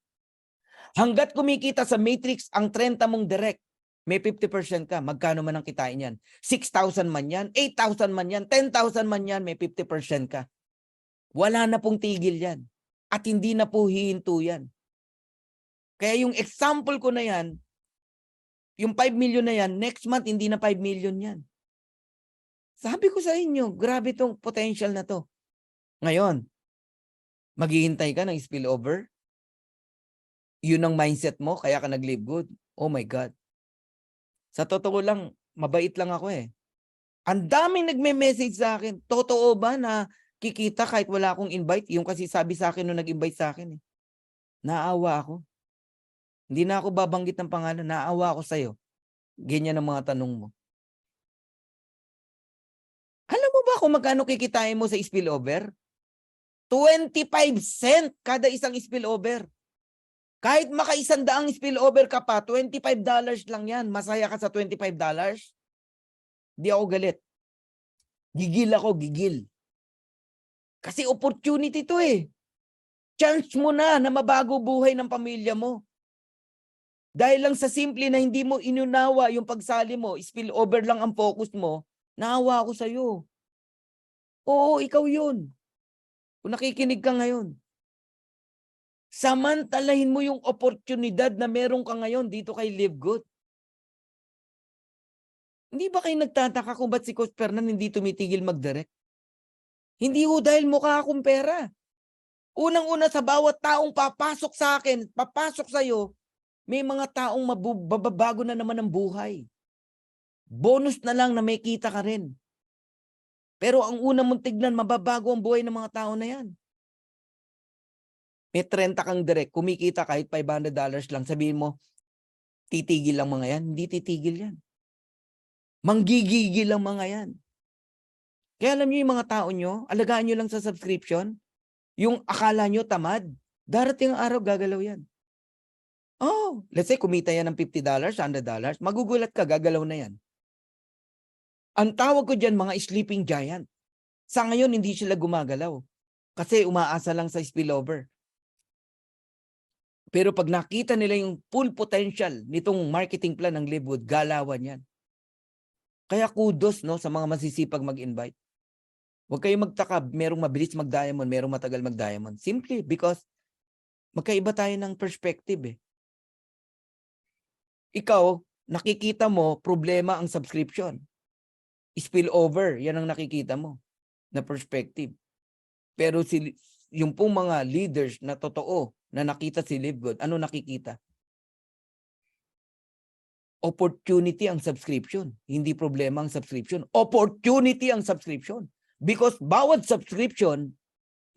Hanggat kumikita sa matrix ang 30 mong direct, may 50% ka. Magkano man ang kitain yan? 6,000 man yan, 8,000 man yan, 10,000 man yan, may 50% ka. Wala na pong tigil yan. At hindi na po hihinto yan. Kaya yung example ko na yan, yung 5 million na yan, next month hindi na 5 million yan. Sabi ko sa inyo, grabe tong potential na to. Ngayon, maghihintay ka ng spillover? Yun ang mindset mo, kaya ka nag-Livegood? Oh my God. Sa totoo lang, mabait lang ako eh. Ang daming nagme-message sa akin. Totoo ba na kikita kahit wala akong invite? Yung kasi sabi sa akin nung nag-invite sa akin eh. Naawa ako. Hindi na ako babanggit ng pangalan. Naawa ako sa'yo. Ganyan ang mga tanong mo. Alam mo ba kung magkano kikitain mo sa spillover? 25 cent kada isang spillover. Kahit maka-100 spillover ka pa, $25 lang yan. Masaya ka sa $25? Di ako galit. Gigil ako, gigil. Kasi opportunity to eh. Chance mo na mabago buhay ng pamilya mo. Dahil lang sa simple na hindi mo inunawa yung pagsali mo, spillover lang ang focus mo, naawa ako sa'yo. Oo, ikaw yun. Kung nakikinig ka ngayon. Samantalahin mo yung oportunidad na meron ka ngayon dito kay Livegood. Hindi ba kayo nagtataka kung ba't si Coach Fernan hindi tumitigil mag-direct? Hindi ho dahil mukha akong pera. Unang-una sa bawat taong papasok sa akin, papasok sa'yo, may mga taong mababago na naman ang buhay. Bonus na lang na may kita ka rin. Pero ang una mong tignan, mababago ang buhay ng mga tao na yan. May 30 kang direct, kumikita kahit $500 lang, sabihin mo, titigil lang mga yan? Hindi titigil yan. Manggigigil lang mga yan. Kaya alam niyo yung mga tao niyo, alagaan niyo lang sa subscription, yung akala niyo tamad, darating ang araw gagalaw yan. Oh, let's say kumita yan ng $50, $100, magugulat ka, gagalaw na yan. Ang tawag ko diyan mga sleeping giant. Sa ngayon, hindi sila gumagalaw kasi umaasa lang sa spillover. Pero pag nakita nila yung full potential nitong marketing plan ng Livewood, galawan yan. Kaya kudos no, sa mga masisipag mag-invite. Huwag kayong magtaka, merong mabilis mag-diamond, merong matagal mag-diamond. Simply because magkaiba tayo ng perspective eh. Ikaw, nakikita mo, problema ang subscription. Spillover, yan ang nakikita mo na perspective. Pero yung pong mga leaders na totoo na nakita si Livegood, ano nakikita? Opportunity ang subscription. Hindi problema ang subscription. Opportunity ang subscription. Because bawat subscription,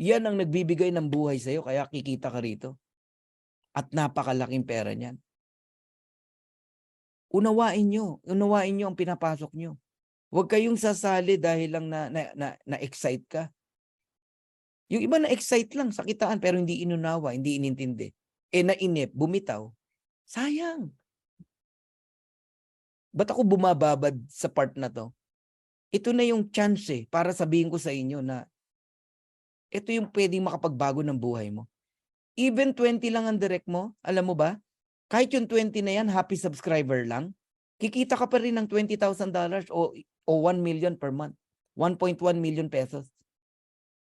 yan ang nagbibigay ng buhay sa'yo. Kaya kikita ka rito. At napakalaking pera niyan. Unawain nyo ang pinapasok nyo. Huwag kayong sasali dahil lang na-excite ka. Yung iba na-excite lang sa kitaan pero hindi inunawa, hindi inintindi. Nainip, bumitaw. Sayang. Ba't ako bumababad sa part na to? Ito na yung chance para sabihin ko sa inyo na ito yung pwedeng makapagbago ng buhay mo. Even 20 lang ang direct mo, alam mo ba? Kahit yung 20 na yan, happy subscriber lang, kikita ka pa rin ng $20,000 o 1 million per month. 1.1 million pesos.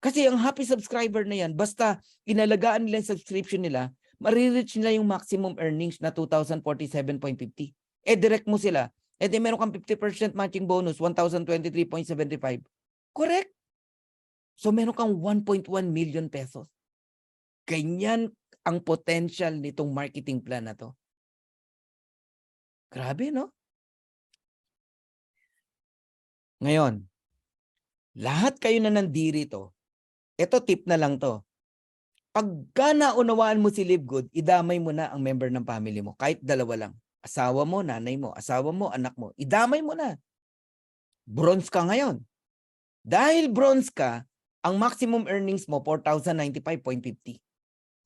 Kasi ang happy subscriber na yan, basta inalagaan nila yung subscription nila, marireach nila yung maximum earnings na 2,047.50. Direct mo sila. Di meron kang 50% matching bonus, 1,023.75. Correct? So meron kang 1.1 million pesos. Ganyan ang potential nitong marketing plan na to. Grabe, no? Ngayon, lahat kayo na nandito, ito tip na lang to. Pagka naunawaan mo si Livegood, idamay mo na ang member ng family mo. Kahit dalawa lang. Asawa mo, nanay mo. Asawa mo, anak mo. Idamay mo na. Bronze ka ngayon. Dahil bronze ka, ang maximum earnings mo, 4,095.50.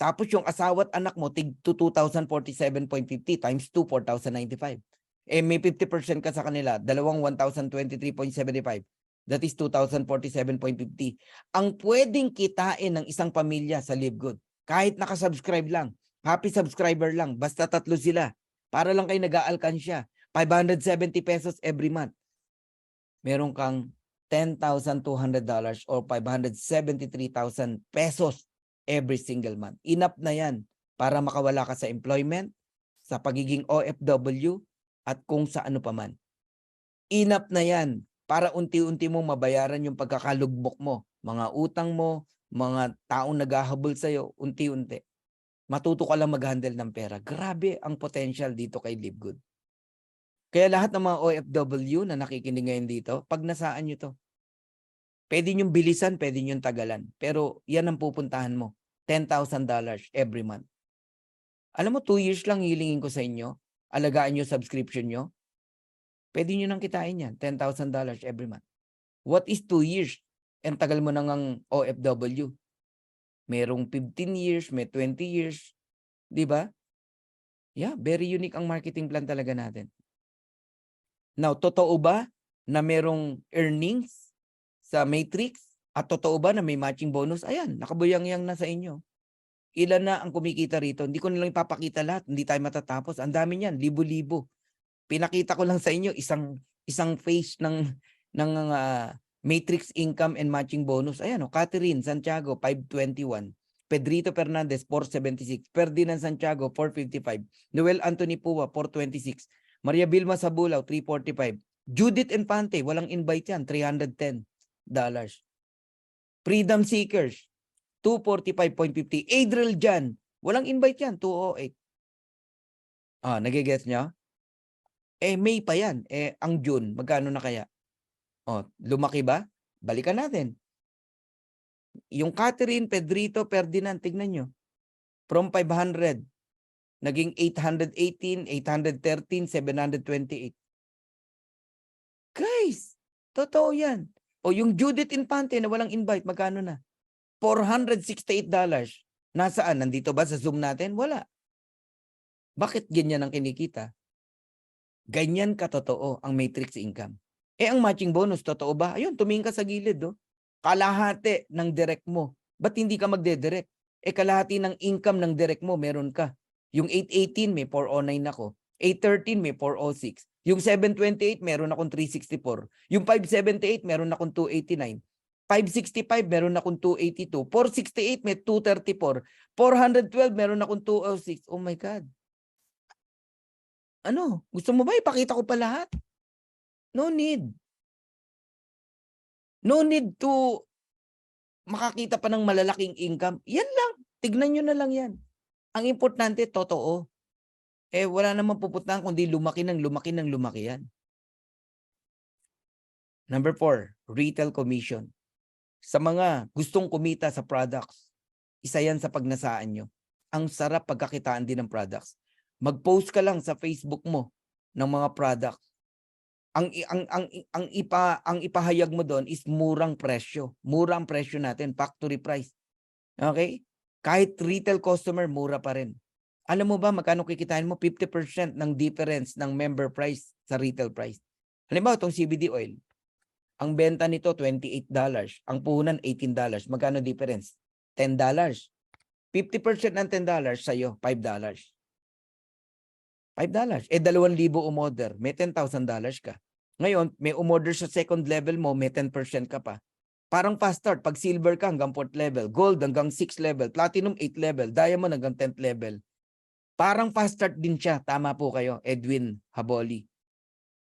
Tapos yung asawa at anak mo, tig 2,047.50 times 2, 4,095. May 50% ka sa kanila, dalawang 1,023.75. That is 2,047.50. Ang pwedeng kitain ng isang pamilya sa Livegood, kahit nakasubscribe lang, happy subscriber lang, basta 3 sila, para lang kayo nag-aalkansya, 570 pesos every month. Meron kang $10,200 or 573,000 pesos every single month. Enough na yan para makawala ka sa employment, sa pagiging OFW, at kung sa ano pa man. Enough na yan para unti-unti mong mabayaran yung pagkakalugmok mo. Mga utang mo, mga taong naghahabol sa'yo, unti-unti. Matuto ka lang mag-handle ng pera. Grabe ang potential dito kay Livegood. Kaya lahat ng mga OFW na nakikinig ngayon dito, pag nasaan nyo to, pwede nyong bilisan, pwede nyong tagalan. Pero yan ang pupuntahan mo. $10,000 every month. Alam mo, 2 years lang hilingin ko sa inyo. Alagaan nyo subscription nyo. Pwede nyo nang kitain yan. $10,000 every month. What is 2 years? And tagal mo nang ang OFW. Merong 15 years, may 20 years. Di ba? Yeah, very unique ang marketing plan talaga natin. Now, totoo ba na merong earnings sa Matrix? At totoo ba na may matching bonus? Ayan, nakabuyang-yang na sa inyo. Ilan na ang kumikita rito? Hindi ko nalang ipapakita lahat. Hindi tayo matatapos. Ang dami niyan, libo-libo. Pinakita ko lang sa inyo isang phase ng Matrix Income and Matching Bonus. Ayan, Catherine Santiago 521, Pedrito Fernandez 476, Ferdinand Santiago 455, Noel Anthony Pua 426, Maria Vilma Sabulaw 345, Judith Infante, walang invite yan, $310. Freedom Seekers 245.50, Adriel Jan, walang invite yan, 208. Nagigets nyo? May pa yan. Ang June, magkano na kaya? Lumaki ba? Balikan natin. Yung Catherine, Pedrito, Ferdinand, tignan nyo. From 500, naging 818, 813, 728. Guys, totoo yan. O yung Judith Infante na walang invite, magkano na? $468. Nasaan? Nandito ba sa Zoom natin? Wala. Bakit ganyan ang kinikita? Ganyan katotoo ang matrix income. Ang matching bonus, totoo ba? Ayun, tumingin ka sa gilid. Kalahati ng direct mo. Ba't hindi ka magde-direct? Kalahati ng income ng direct mo, meron ka. Yung 818, may 409 ako. 813, may 406. Yung 728, meron akong 364. Yung 578, meron akong 289. 565, meron akong 282. 468, may 234. 412, meron akong 206. Oh my God. Ano? Gusto mo ba ipakita ko pa lahat? No need. No need to makakita pa ng malalaking income. Yan lang. Tignan nyo na lang yan. Ang importante, totoo. Wala namang pupuntahan kundi lumaki ng lumaki ng lumaki yan. Number 4, retail commission. Sa mga gustong kumita sa products, isa yan sa pagnasaan nyo. Ang sarap pagkakitaan din ng products. Mag-post ka lang sa Facebook mo ng mga products. Ang ipahayag mo doon is murang presyo. Murang presyo natin, factory price. Okay? Kahit retail customer, mura pa rin. Alam mo ba magkano kikitain mo? 50% ng difference ng member price sa retail price. Halimbawa, itong CBD oil. Ang benta nito, $28. Ang puhunan, $18. Magkano difference? $10. 50% ng $10 sa'yo, $5. $5. 2,000 umorder, may $10,000 ka. Ngayon, may umorder sa second level mo, may 10% ka pa. Parang fast start, pag silver ka hanggang 4th level, gold hanggang 6th level, platinum 8th level, diamond hanggang 10th level. Parang fast start din siya. Tama po kayo, Edwin Haboli.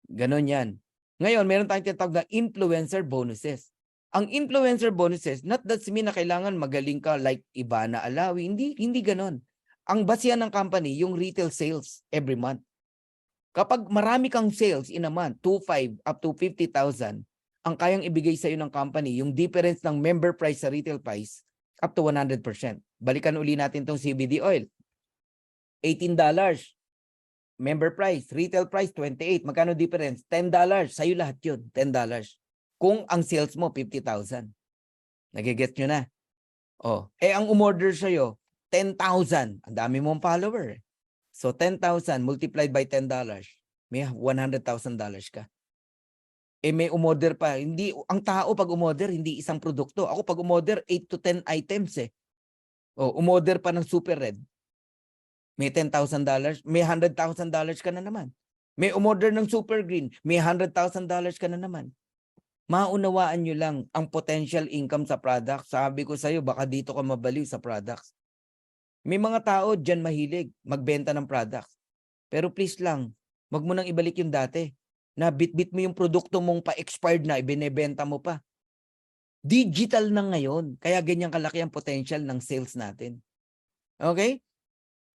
Ganon yan. Ngayon, meron tayong tinatawag na influencer bonuses. Ang influencer bonuses, not that mean na kailangan magaling ka like Ivana Alawi. Hindi ganon. Ang basihan ng company, yung retail sales every month. Kapag marami kang sales in a month, 2,500 up to 50,000, ang kayang ibigay sa iyo ng company, yung difference ng member price sa retail price, up to 100%. Balikan uli natin tong CBD oil. $18. Member price, retail price, 28. Magkano difference? $10. Sa'yo lahat yun, $10. Kung ang sales mo, 50,000. Nagigets nyo na? Ang umorder sa'yo, 10,000. Ang dami mong follower. So, 10,000 multiplied by $10. May $100,000 ka. May umorder pa. Hindi, ang tao pag umorder, hindi isang produkto. Ako pag umorder, 8 to 10 items umorder pa ng Super Red. May $10,000, may $100,000 ka na naman. May umorder ng Super Green, may $100,000 ka na naman. Maunawaan nyo lang ang potential income sa product. Sabi ko sa'yo, baka dito ka mabaliw sa products. May mga tao dyan mahilig magbenta ng products. Pero please lang, wag mo nang ibalik yung dati. Na bit-bit mo yung produkto mong pa-expired na, ibinebenta mo pa. Digital na ngayon. Kaya ganyan kalaki ang potential ng sales natin. Okay?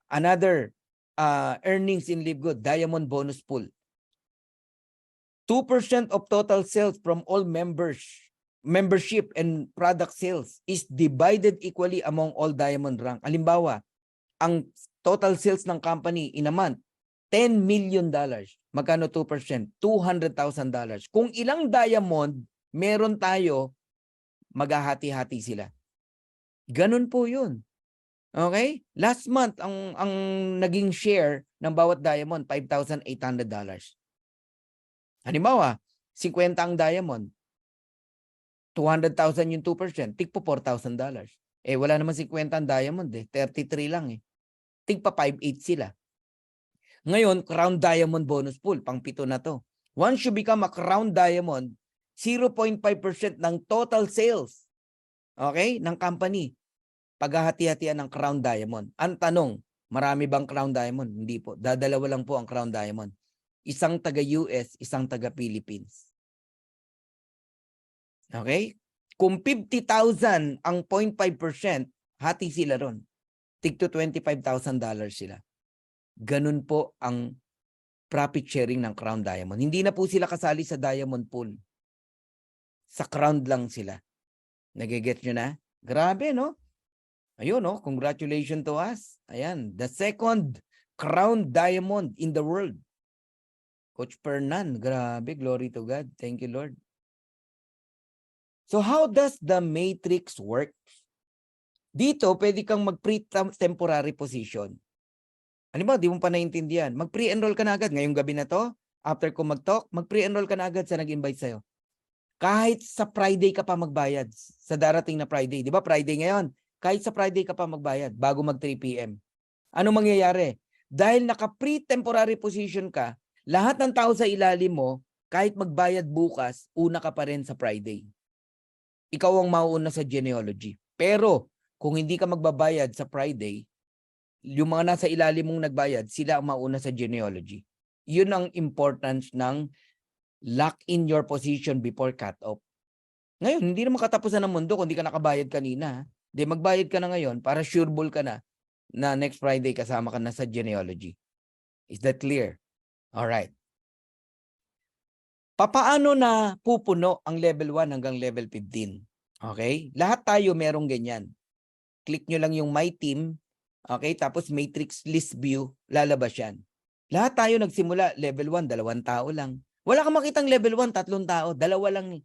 Another earnings in Live Good, Diamond Bonus Pool. 2% of total sales from all membership and product sales is divided equally among all diamond rank. Halimbawa, ang total sales ng company in a month, $10 million. Magkano 2%? $200,000. Kung ilang diamond meron tayo, maghahati-hati sila. Ganun po yun. Okay? Last month, ang naging share ng bawat diamond, $5,800. Halimbawa, 50 ang diamond. 200,000 yung 2%. Tigpo $4,000. Wala naman 50 ang diamond 33 lang Tigpa 5,800 sila. Ngayon, crown diamond bonus pool, pang 7 na to. Once you become a crown diamond, 0.5% ng total sales, okay, ng company, paghahati-hatian ng crown diamond. Ang tanong, marami bang crown diamond? Hindi po. Dadalawa lang po ang crown diamond. Isang taga-US, isang taga-Philippines. Okay? Kung 50,000 ang 0.5%, hati sila ron. Tig to $25,000 sila. Ganun po ang profit sharing ng Crown Diamond. Hindi na po sila kasali sa Diamond Pool. Sa Crown lang sila. Nagigets nyo na? Grabe, no? Ayun, no? Congratulations to us. Ayan. The second Crown Diamond in the world. Coach Fernan. Grabe. Glory to God. Thank you, Lord. So how does the matrix work? Dito, pwede kang mag-pre-temporary position. Ano ba, di mo pa naiintindihan. Mag-pre-enroll ka na agad. Ngayong gabi na to, after ko mag-talk, mag-pre-enroll ka na agad sa nag-invite sa'yo. Kahit sa Friday ka pa magbayad, sa darating na Friday. Di ba Friday ngayon? Kahit sa Friday ka pa magbayad bago mag 3 p.m. Ano mangyayari? Dahil naka-pre-temporary position ka, lahat ng tao sa ilalim mo, kahit magbayad bukas, una ka pa rin sa Friday. Ikaw ang mauuna sa genealogy. Pero, kung hindi ka magbabayad sa Friday, yung mga nasa ilalim mong nagbayad, sila ang mauna sa genealogy. Yun ang importance ng lock in your position before cut-off. Ngayon, hindi naman katapusan ng mundo kung hindi ka nakabayad kanina. Di magbayad ka na ngayon para sureball ka na next Friday kasama ka na sa genealogy. Is that clear? Alright. Papaano na pupuno ang level 1 hanggang level 15? Okay? Lahat tayo merong ganyan. Click nyo lang yung My Team. Okay? Tapos Matrix List View. Lalabas yan. Lahat tayo nagsimula. Level 1, 2 tao lang. Wala kang makitang level 1, 3 tao. 2 lang.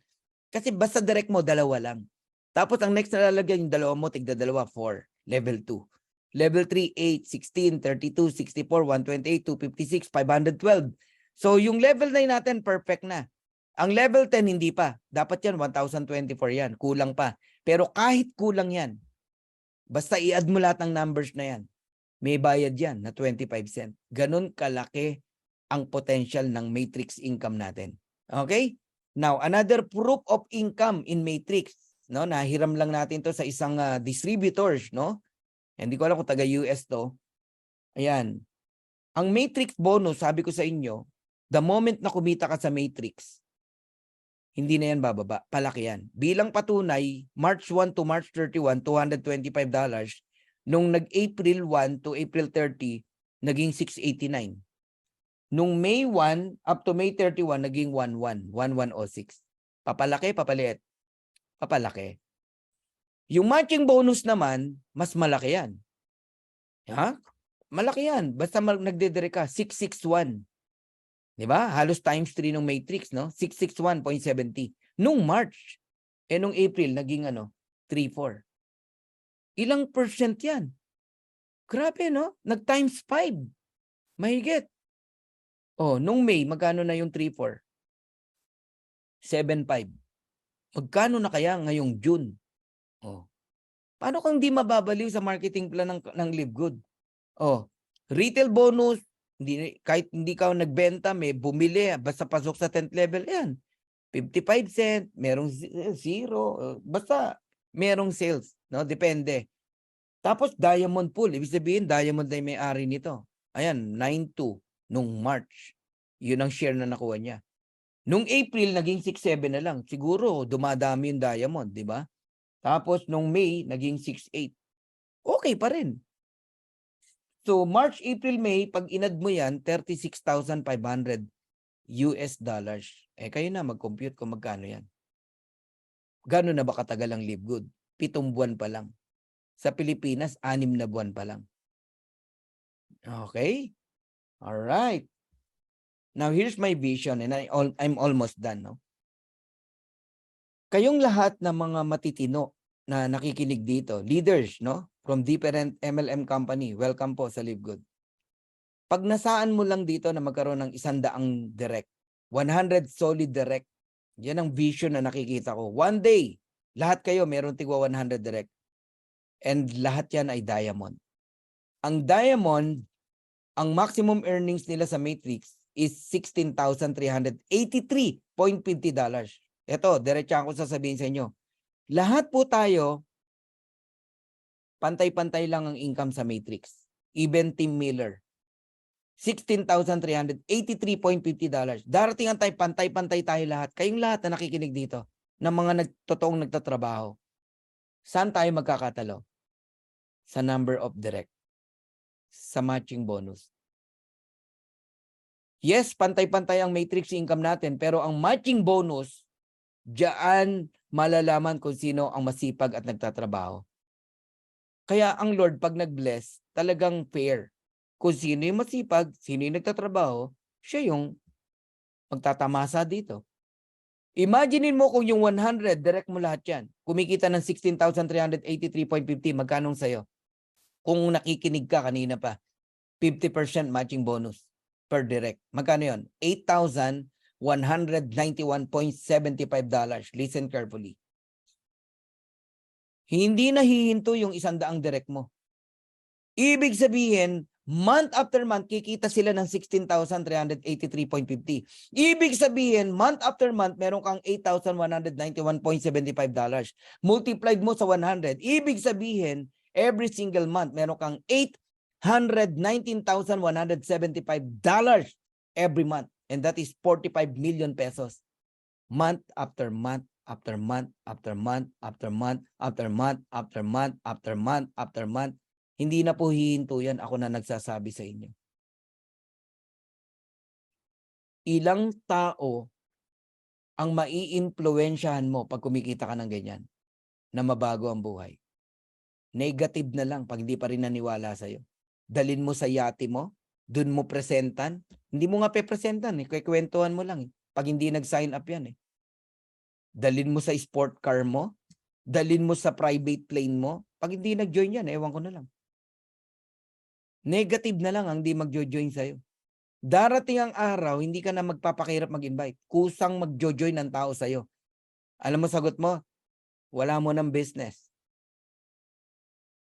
Kasi basta direct mo, 2 lang. Tapos ang next na lalagyan yung 2 mo, tigda 2, 4. Level 2. Level 3, 8, 16, 32, 64, 128, 256, 512. So yung level 9 natin, perfect na. Ang level 10, hindi pa. Dapat yan, 1024 yan. Kulang pa. Pero kahit kulang yan, basta i-add mo lahat ng numbers na yan, may bayad yan na 25 cents. Ganun kalaki ang potential ng matrix income natin. Okay? Now, another proof of income in matrix, no? Nahiram lang natin to sa isang distributors, no? Hindi ko alam kung taga-US to. Ayan. Ang matrix bonus, sabi ko sa inyo, the moment na kumita ka sa matrix, hindi na yan bababa. Palaki yan. Bilang patunay, March 1 to March 31, $225. Nung nag-April 1 to April 30, naging 689. Nung May 1 up to May 31, naging 1106. Papalaki, papaliit. Papalaki. Yung matching bonus naman, mas malaki yan. Ha? Malaki yan. Basta nagdedire ka, 661. Diba? Halos times 3 ng matrix, no? 661.70. Nung March, nung April, naging 3-4. Ilang percent yan? Grabe, no? Nag-times 5. Mahigit. Oh, nung May, magkano na yung 3-4? 7-5. Magkano na kaya ngayong June? Oh. Paano kung di mababaliw sa marketing plan ng Live Good? Oh, retail bonus, kahit hindi ka nagbenta, may bumili, basta pasok sa 10th level, yan. 55 cent, merong 0, basta merong sales, no? Depende. Tapos diamond pool, ibig sabihin diamond na yung may-ari nito. Ayan, 9.2 nung March. Yun ang share na nakuha niya. Nung April, naging 6.7 na lang. Siguro, dumadami yung diamond, di ba? Tapos, nung May, naging 6.8. Okay pa rin. So, March, April, May, pag inad mo yan, 36,500 US dollars. Kayo na mag-compute kung magkano yan. Gano'n na ba katagal ang Live Good? 7 buwan pa lang. Sa Pilipinas, 6 na buwan pa lang. Okay? Alright. Now, here's my vision and I'm almost done. No? Kayong lahat ng mga matitino na nakikinig dito, leaders, no? From different MLM company, welcome po sa Live Good. Pag nasaan mo lang dito na magkaroon ng 100 direct, 100 solid direct, yan ang vision na nakikita ko. One day, lahat kayo meron tigwa 100 direct. And lahat yan ay diamond. Ang diamond, ang maximum earnings nila sa matrix is $16,383.50. Ito, diretsahan ko sasabihin sa inyo. Lahat po tayo, pantay-pantay lang ang income sa matrix. Even Tim Miller. $16,383.50. Darating ang tayo, pantay-pantay tayo lahat. Kayong lahat na nakikinig dito, ng mga totoong nagtatrabaho. Saan tayo magkakatalo? Sa number of direct. Sa matching bonus. Yes, pantay-pantay ang matrix income natin, pero ang matching bonus, diyan malalaman kung sino ang masipag at nagtatrabaho. Kaya ang Lord, pag nag-bless, talagang fair. Kung sino yung masipag, sino yung nagtatrabaho, siya yung magtatamasa dito. Imaginein mo kung yung 100, direct mo lahat yan. Kumikita ng 16,383.50, magkano sa'yo? Kung nakikinig ka kanina pa, 50% matching bonus per direct. Magkano yun? $8,191.75. Listen carefully. Hindi na hihinto yung 100 direct mo. Ibig sabihin, month after month, kikita sila ng 16,383.50. Ibig sabihin, month after month, meron kang $8,191.75. Multiplied mo sa 100. Ibig sabihin, every single month, meron kang $819,175 every month. And that is 45 million pesos. Month after month, after month, after month, after month, after month, after month, after month, after month. Hindi na po hihinto yan. Ako na nagsasabi sa inyo. Ilang tao ang maiimpluwensyahan mo pag kumikita ka ng ganyan na mabago ang buhay? Negative na lang pag hindi pa rin naniwala sa'yo. Dalin mo sa yate mo, dun mo presentan. Hindi mo nga pe-presentan eh. Kwentuhan mo lang eh. Pag hindi nag-sign up yan eh. Dalin mo sa sport car mo. Dalin mo sa private plane mo. Pag hindi nag-join yan, ewan ko na lang. Negative na lang ang di magjo-join sa'yo. Darating ang araw, hindi ka na magpapakahirap mag-invite. Kusang magjo-join ng tao sa'yo. Alam mo, sagot mo, wala mo ng business.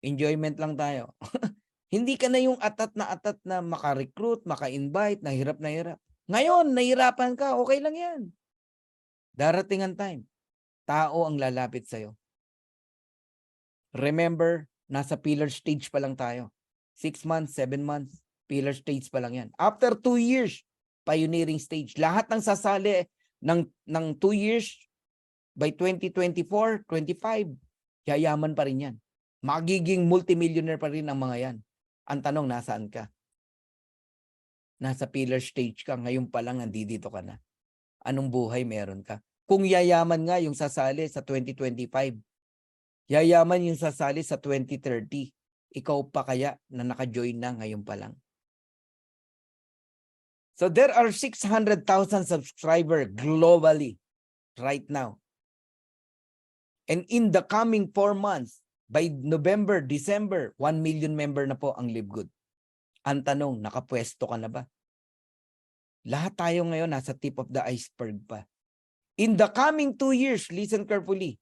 Enjoyment lang tayo. Hindi ka na yung atat na maka-recruit, maka-invite, na hirap. Ngayon, nahirapan ka, okay lang yan. Darating ang time, tao ang lalapit sa'yo. Remember, nasa pillar stage pa lang tayo. 6 months, 7 months, pillar stage pa lang yan. After 2 years, pioneering stage. Lahat ng sasali ng 2 years, by 2024, 25, yayaman pa rin yan. Magiging multimillionaire pa rin ang mga yan. Ang tanong, nasaan ka? Nasa pillar stage ka, ngayon pa lang nandito ka na. Anong buhay meron ka? Kung yayaman nga yung sasali sa 2025, yayaman yung sasali sa 2030, ikaw pa kaya na naka-join na ngayon pa lang? So there are 600,000 subscribers globally right now. And in the coming 4 months, by November, December, 1 million member na po ang Live Good. Ang tanong, nakapwesto ka na ba? Lahat tayo ngayon nasa tip of the iceberg pa. In the coming 2 years, listen carefully,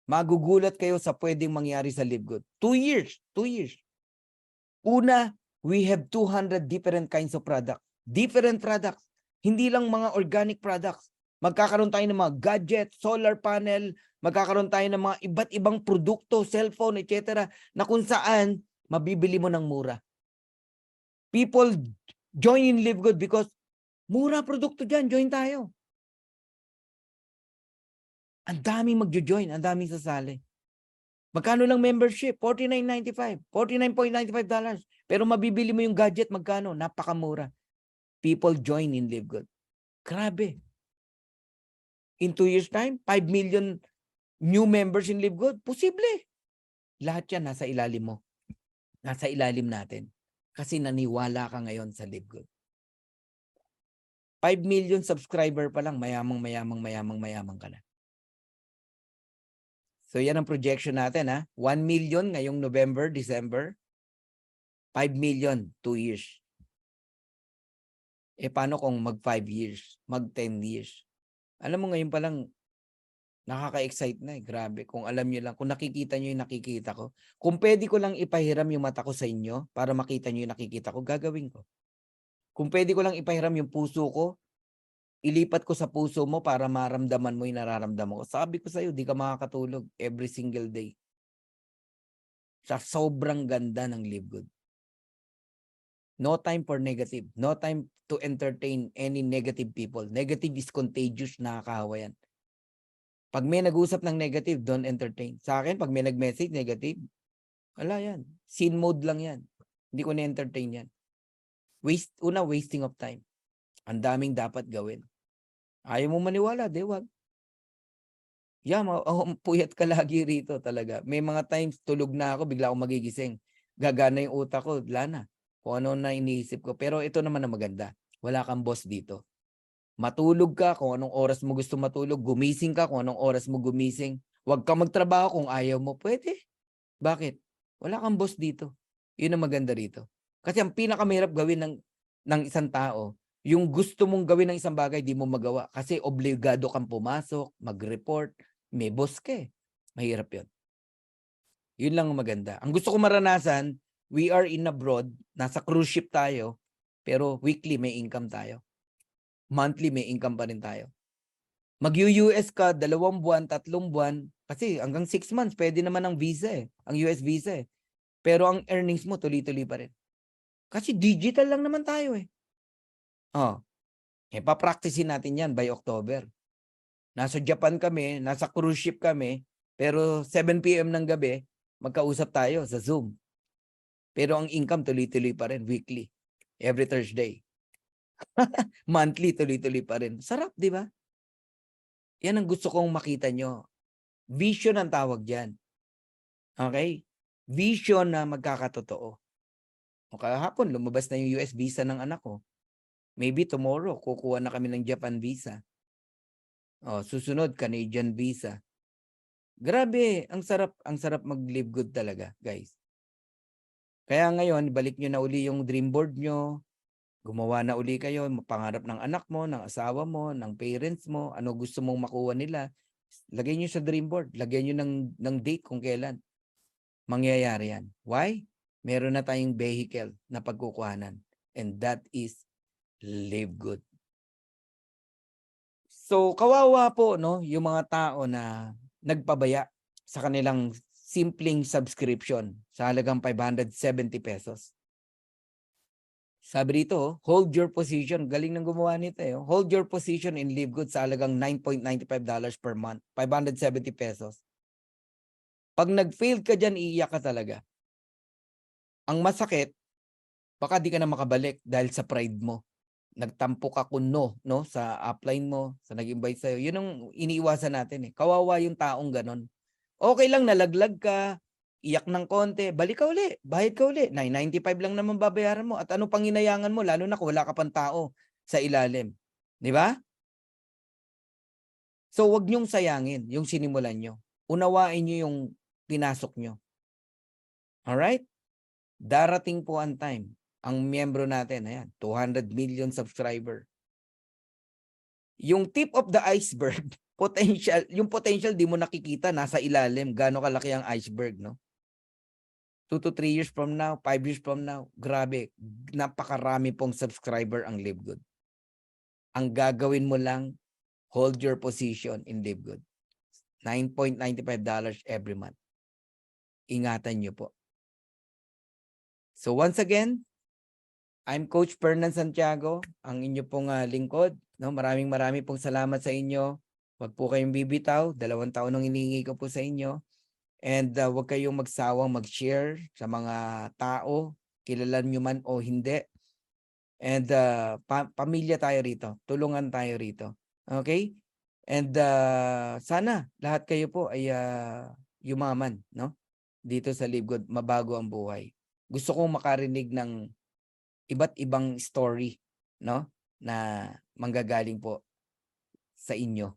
magugulat kayo sa pwedeng mangyari sa Live Good. 2 years. Una, we have 200 different kinds of products. Different products. Hindi lang mga organic products. Magkakaroon tayo ng mga gadget, solar panel, magkakaroon tayo ng mga iba't ibang produkto, cellphone, etc. na kung saan mabibili mo ng mura. People join in Live Good because mura produkto dyan, join tayo. Ang daming magjo-join, ang daming sasali. Magkano lang membership? $49.95. $49.95. Pero mabibili mo yung gadget, magkano? Napakamura. People join in Live Good. Grabe. In 2 years time, 5 million new members in Live Good. Posible. Lahat yan nasa ilalim mo. Nasa ilalim natin. Kasi naniwala ka ngayon sa Live Good. 5 million subscriber pa lang, mayamang ka na. So yan ang projection natin ha. 1 million ngayong November, December. 5 million, 2 years. Paano kung mag 5 years, mag 10 years? Alam mo ngayon pa lang, nakaka-excite na eh. Grabe. Kung alam nyo lang, kung nakikita nyo yung nakikita ko, kung pwede ko lang ipahiram yung mata ko sa inyo para makita nyo yung nakikita ko, gagawin ko. Kung pwede ko lang ipahiram yung puso ko, ilipat ko sa puso mo para maramdaman mo yung nararamdaman ko. Sabi ko sa'yo, di ka makakatulog every single day. Sa sobrang ganda ng Live Good. No time for negative. No time to entertain any negative people. Negative is contagious, nakakahawa yan. Pag may nag-usap ng negative, don't entertain. Sa akin, pag may nag-message negative, wala yan. Scene mode lang yan. Hindi ko na-entertain yan. Wasting of time. Ang daming dapat gawin. Ayaw mo maniwala, di wag. Puyat ka lagi rito talaga. May mga times, tulog na ako, bigla akong magigising. Gagana yung utak ko, wala na. Kung ano na iniisip ko. Pero ito naman ang maganda. Wala kang boss dito. Matulog ka kung anong oras mo gusto matulog, gumising ka kung anong oras mo gumising. Huwag ka magtrabaho kung ayaw mo, pwede. Bakit? Wala kang boss dito. Yun ang maganda rito. Kasi ang pinakamahirap gawin ng isang tao, yung gusto mong gawin ng isang bagay, di mo magawa. Kasi obligado kang pumasok, mag-report, may boss ka eh. Mahirap yun. Yun lang ang maganda. Ang gusto ko maranasan, we are in abroad, nasa cruise ship tayo, pero weekly may income tayo. Monthly may income pa rin tayo. Mag-US ka, 2 buwan, 3 buwan, kasi hanggang 6 months, pwede naman ang visa eh, ang US visa eh. Pero ang earnings mo, tuloy-tuloy pa rin. Kasi digital lang naman tayo eh. Pa-practicein natin yan by October. Nasa Japan kami, nasa cruise ship kami, pero 7 p.m. ng gabi, magkausap tayo sa Zoom. Pero ang income tuloy-tuloy pa rin, weekly. Every Thursday. Monthly, tuloy-tuloy pa rin. Sarap, di ba? Yan ang gusto kong makita nyo. Vision ang tawag dyan. Okay? Vision na magkakatotoo. O kahapon, lumabas na yung US visa ng anak ko. Maybe tomorrow, kukuha na kami ng Japan visa. Susunod, Canadian visa. Grabe, ang sarap mag-live good talaga, guys. Kaya ngayon, balik nyo na uli yung dream board nyo. Gumawa na uli kayo, pangarap ng anak mo, ng asawa mo, ng parents mo, ano gusto mong makuha nila. Lagay nyo sa dream board, lagay nyo ng date kung kailan. Mangyayari yan. Why? Meron na tayong vehicle na pagkukuhanan. And that is live good. So, kawawa po, no, yung mga tao na nagpabaya sa kanilang simpleng subscription sa halagang 570 pesos. Sabi dito, hold your position. Galing ng gumawa nito eh. Hold your position in Live Good sa halagang $9.95 per month. 570 pesos. Pag nag-fail ka dyan, iiyak ka talaga. Ang masakit, baka di ka na makabalik dahil sa pride mo. Nagtampo ka kuno, no, sa upline mo, sa nag-invite sa'yo. Yun ang iniiwasan natin eh. Kawawa yung taong ganon. Okay lang, nalaglag ka, iyak ng konti, balik ka uli, bayad ka uli. 995 lang naman babayaran mo. At ano pang hinayangan mo, lalo na kung wala ka pang tao sa ilalim. Di ba? So, wag niyong sayangin yung sinimulan nyo. Unawain nyo yung pinasok nyo. Alright? Darating po ang time. Ang miyembro natin, ayan, 200 million subscriber. Yung tip of the iceberg, yung potential di mo nakikita, nasa ilalim, gaano kalaki ang iceberg, no? 2 to 3 years from now, 5 years from now, grabe, napakarami pong subscriber ang Live Good. Ang gagawin mo lang, hold your position in Live Good. $9.95 every month. Ingatan nyo po. So once again, I'm Coach Fernan Santiago, ang inyo pong lingkod. No, maraming pong salamat sa inyo. Huwag po kayong bibitaw. 2 taon nang hinihingi ko po sa inyo. And huwag kayong magsawang mag-share sa mga tao, kilala nyo man o hindi. And pamilya tayo rito. Tulungan tayo rito. Okay? And sana lahat kayo po ay yumaman, no? Dito sa Live Good, mabago ang buhay. Gusto kong makarinig ng iba't ibang story, no? Na manggagaling po sa inyo.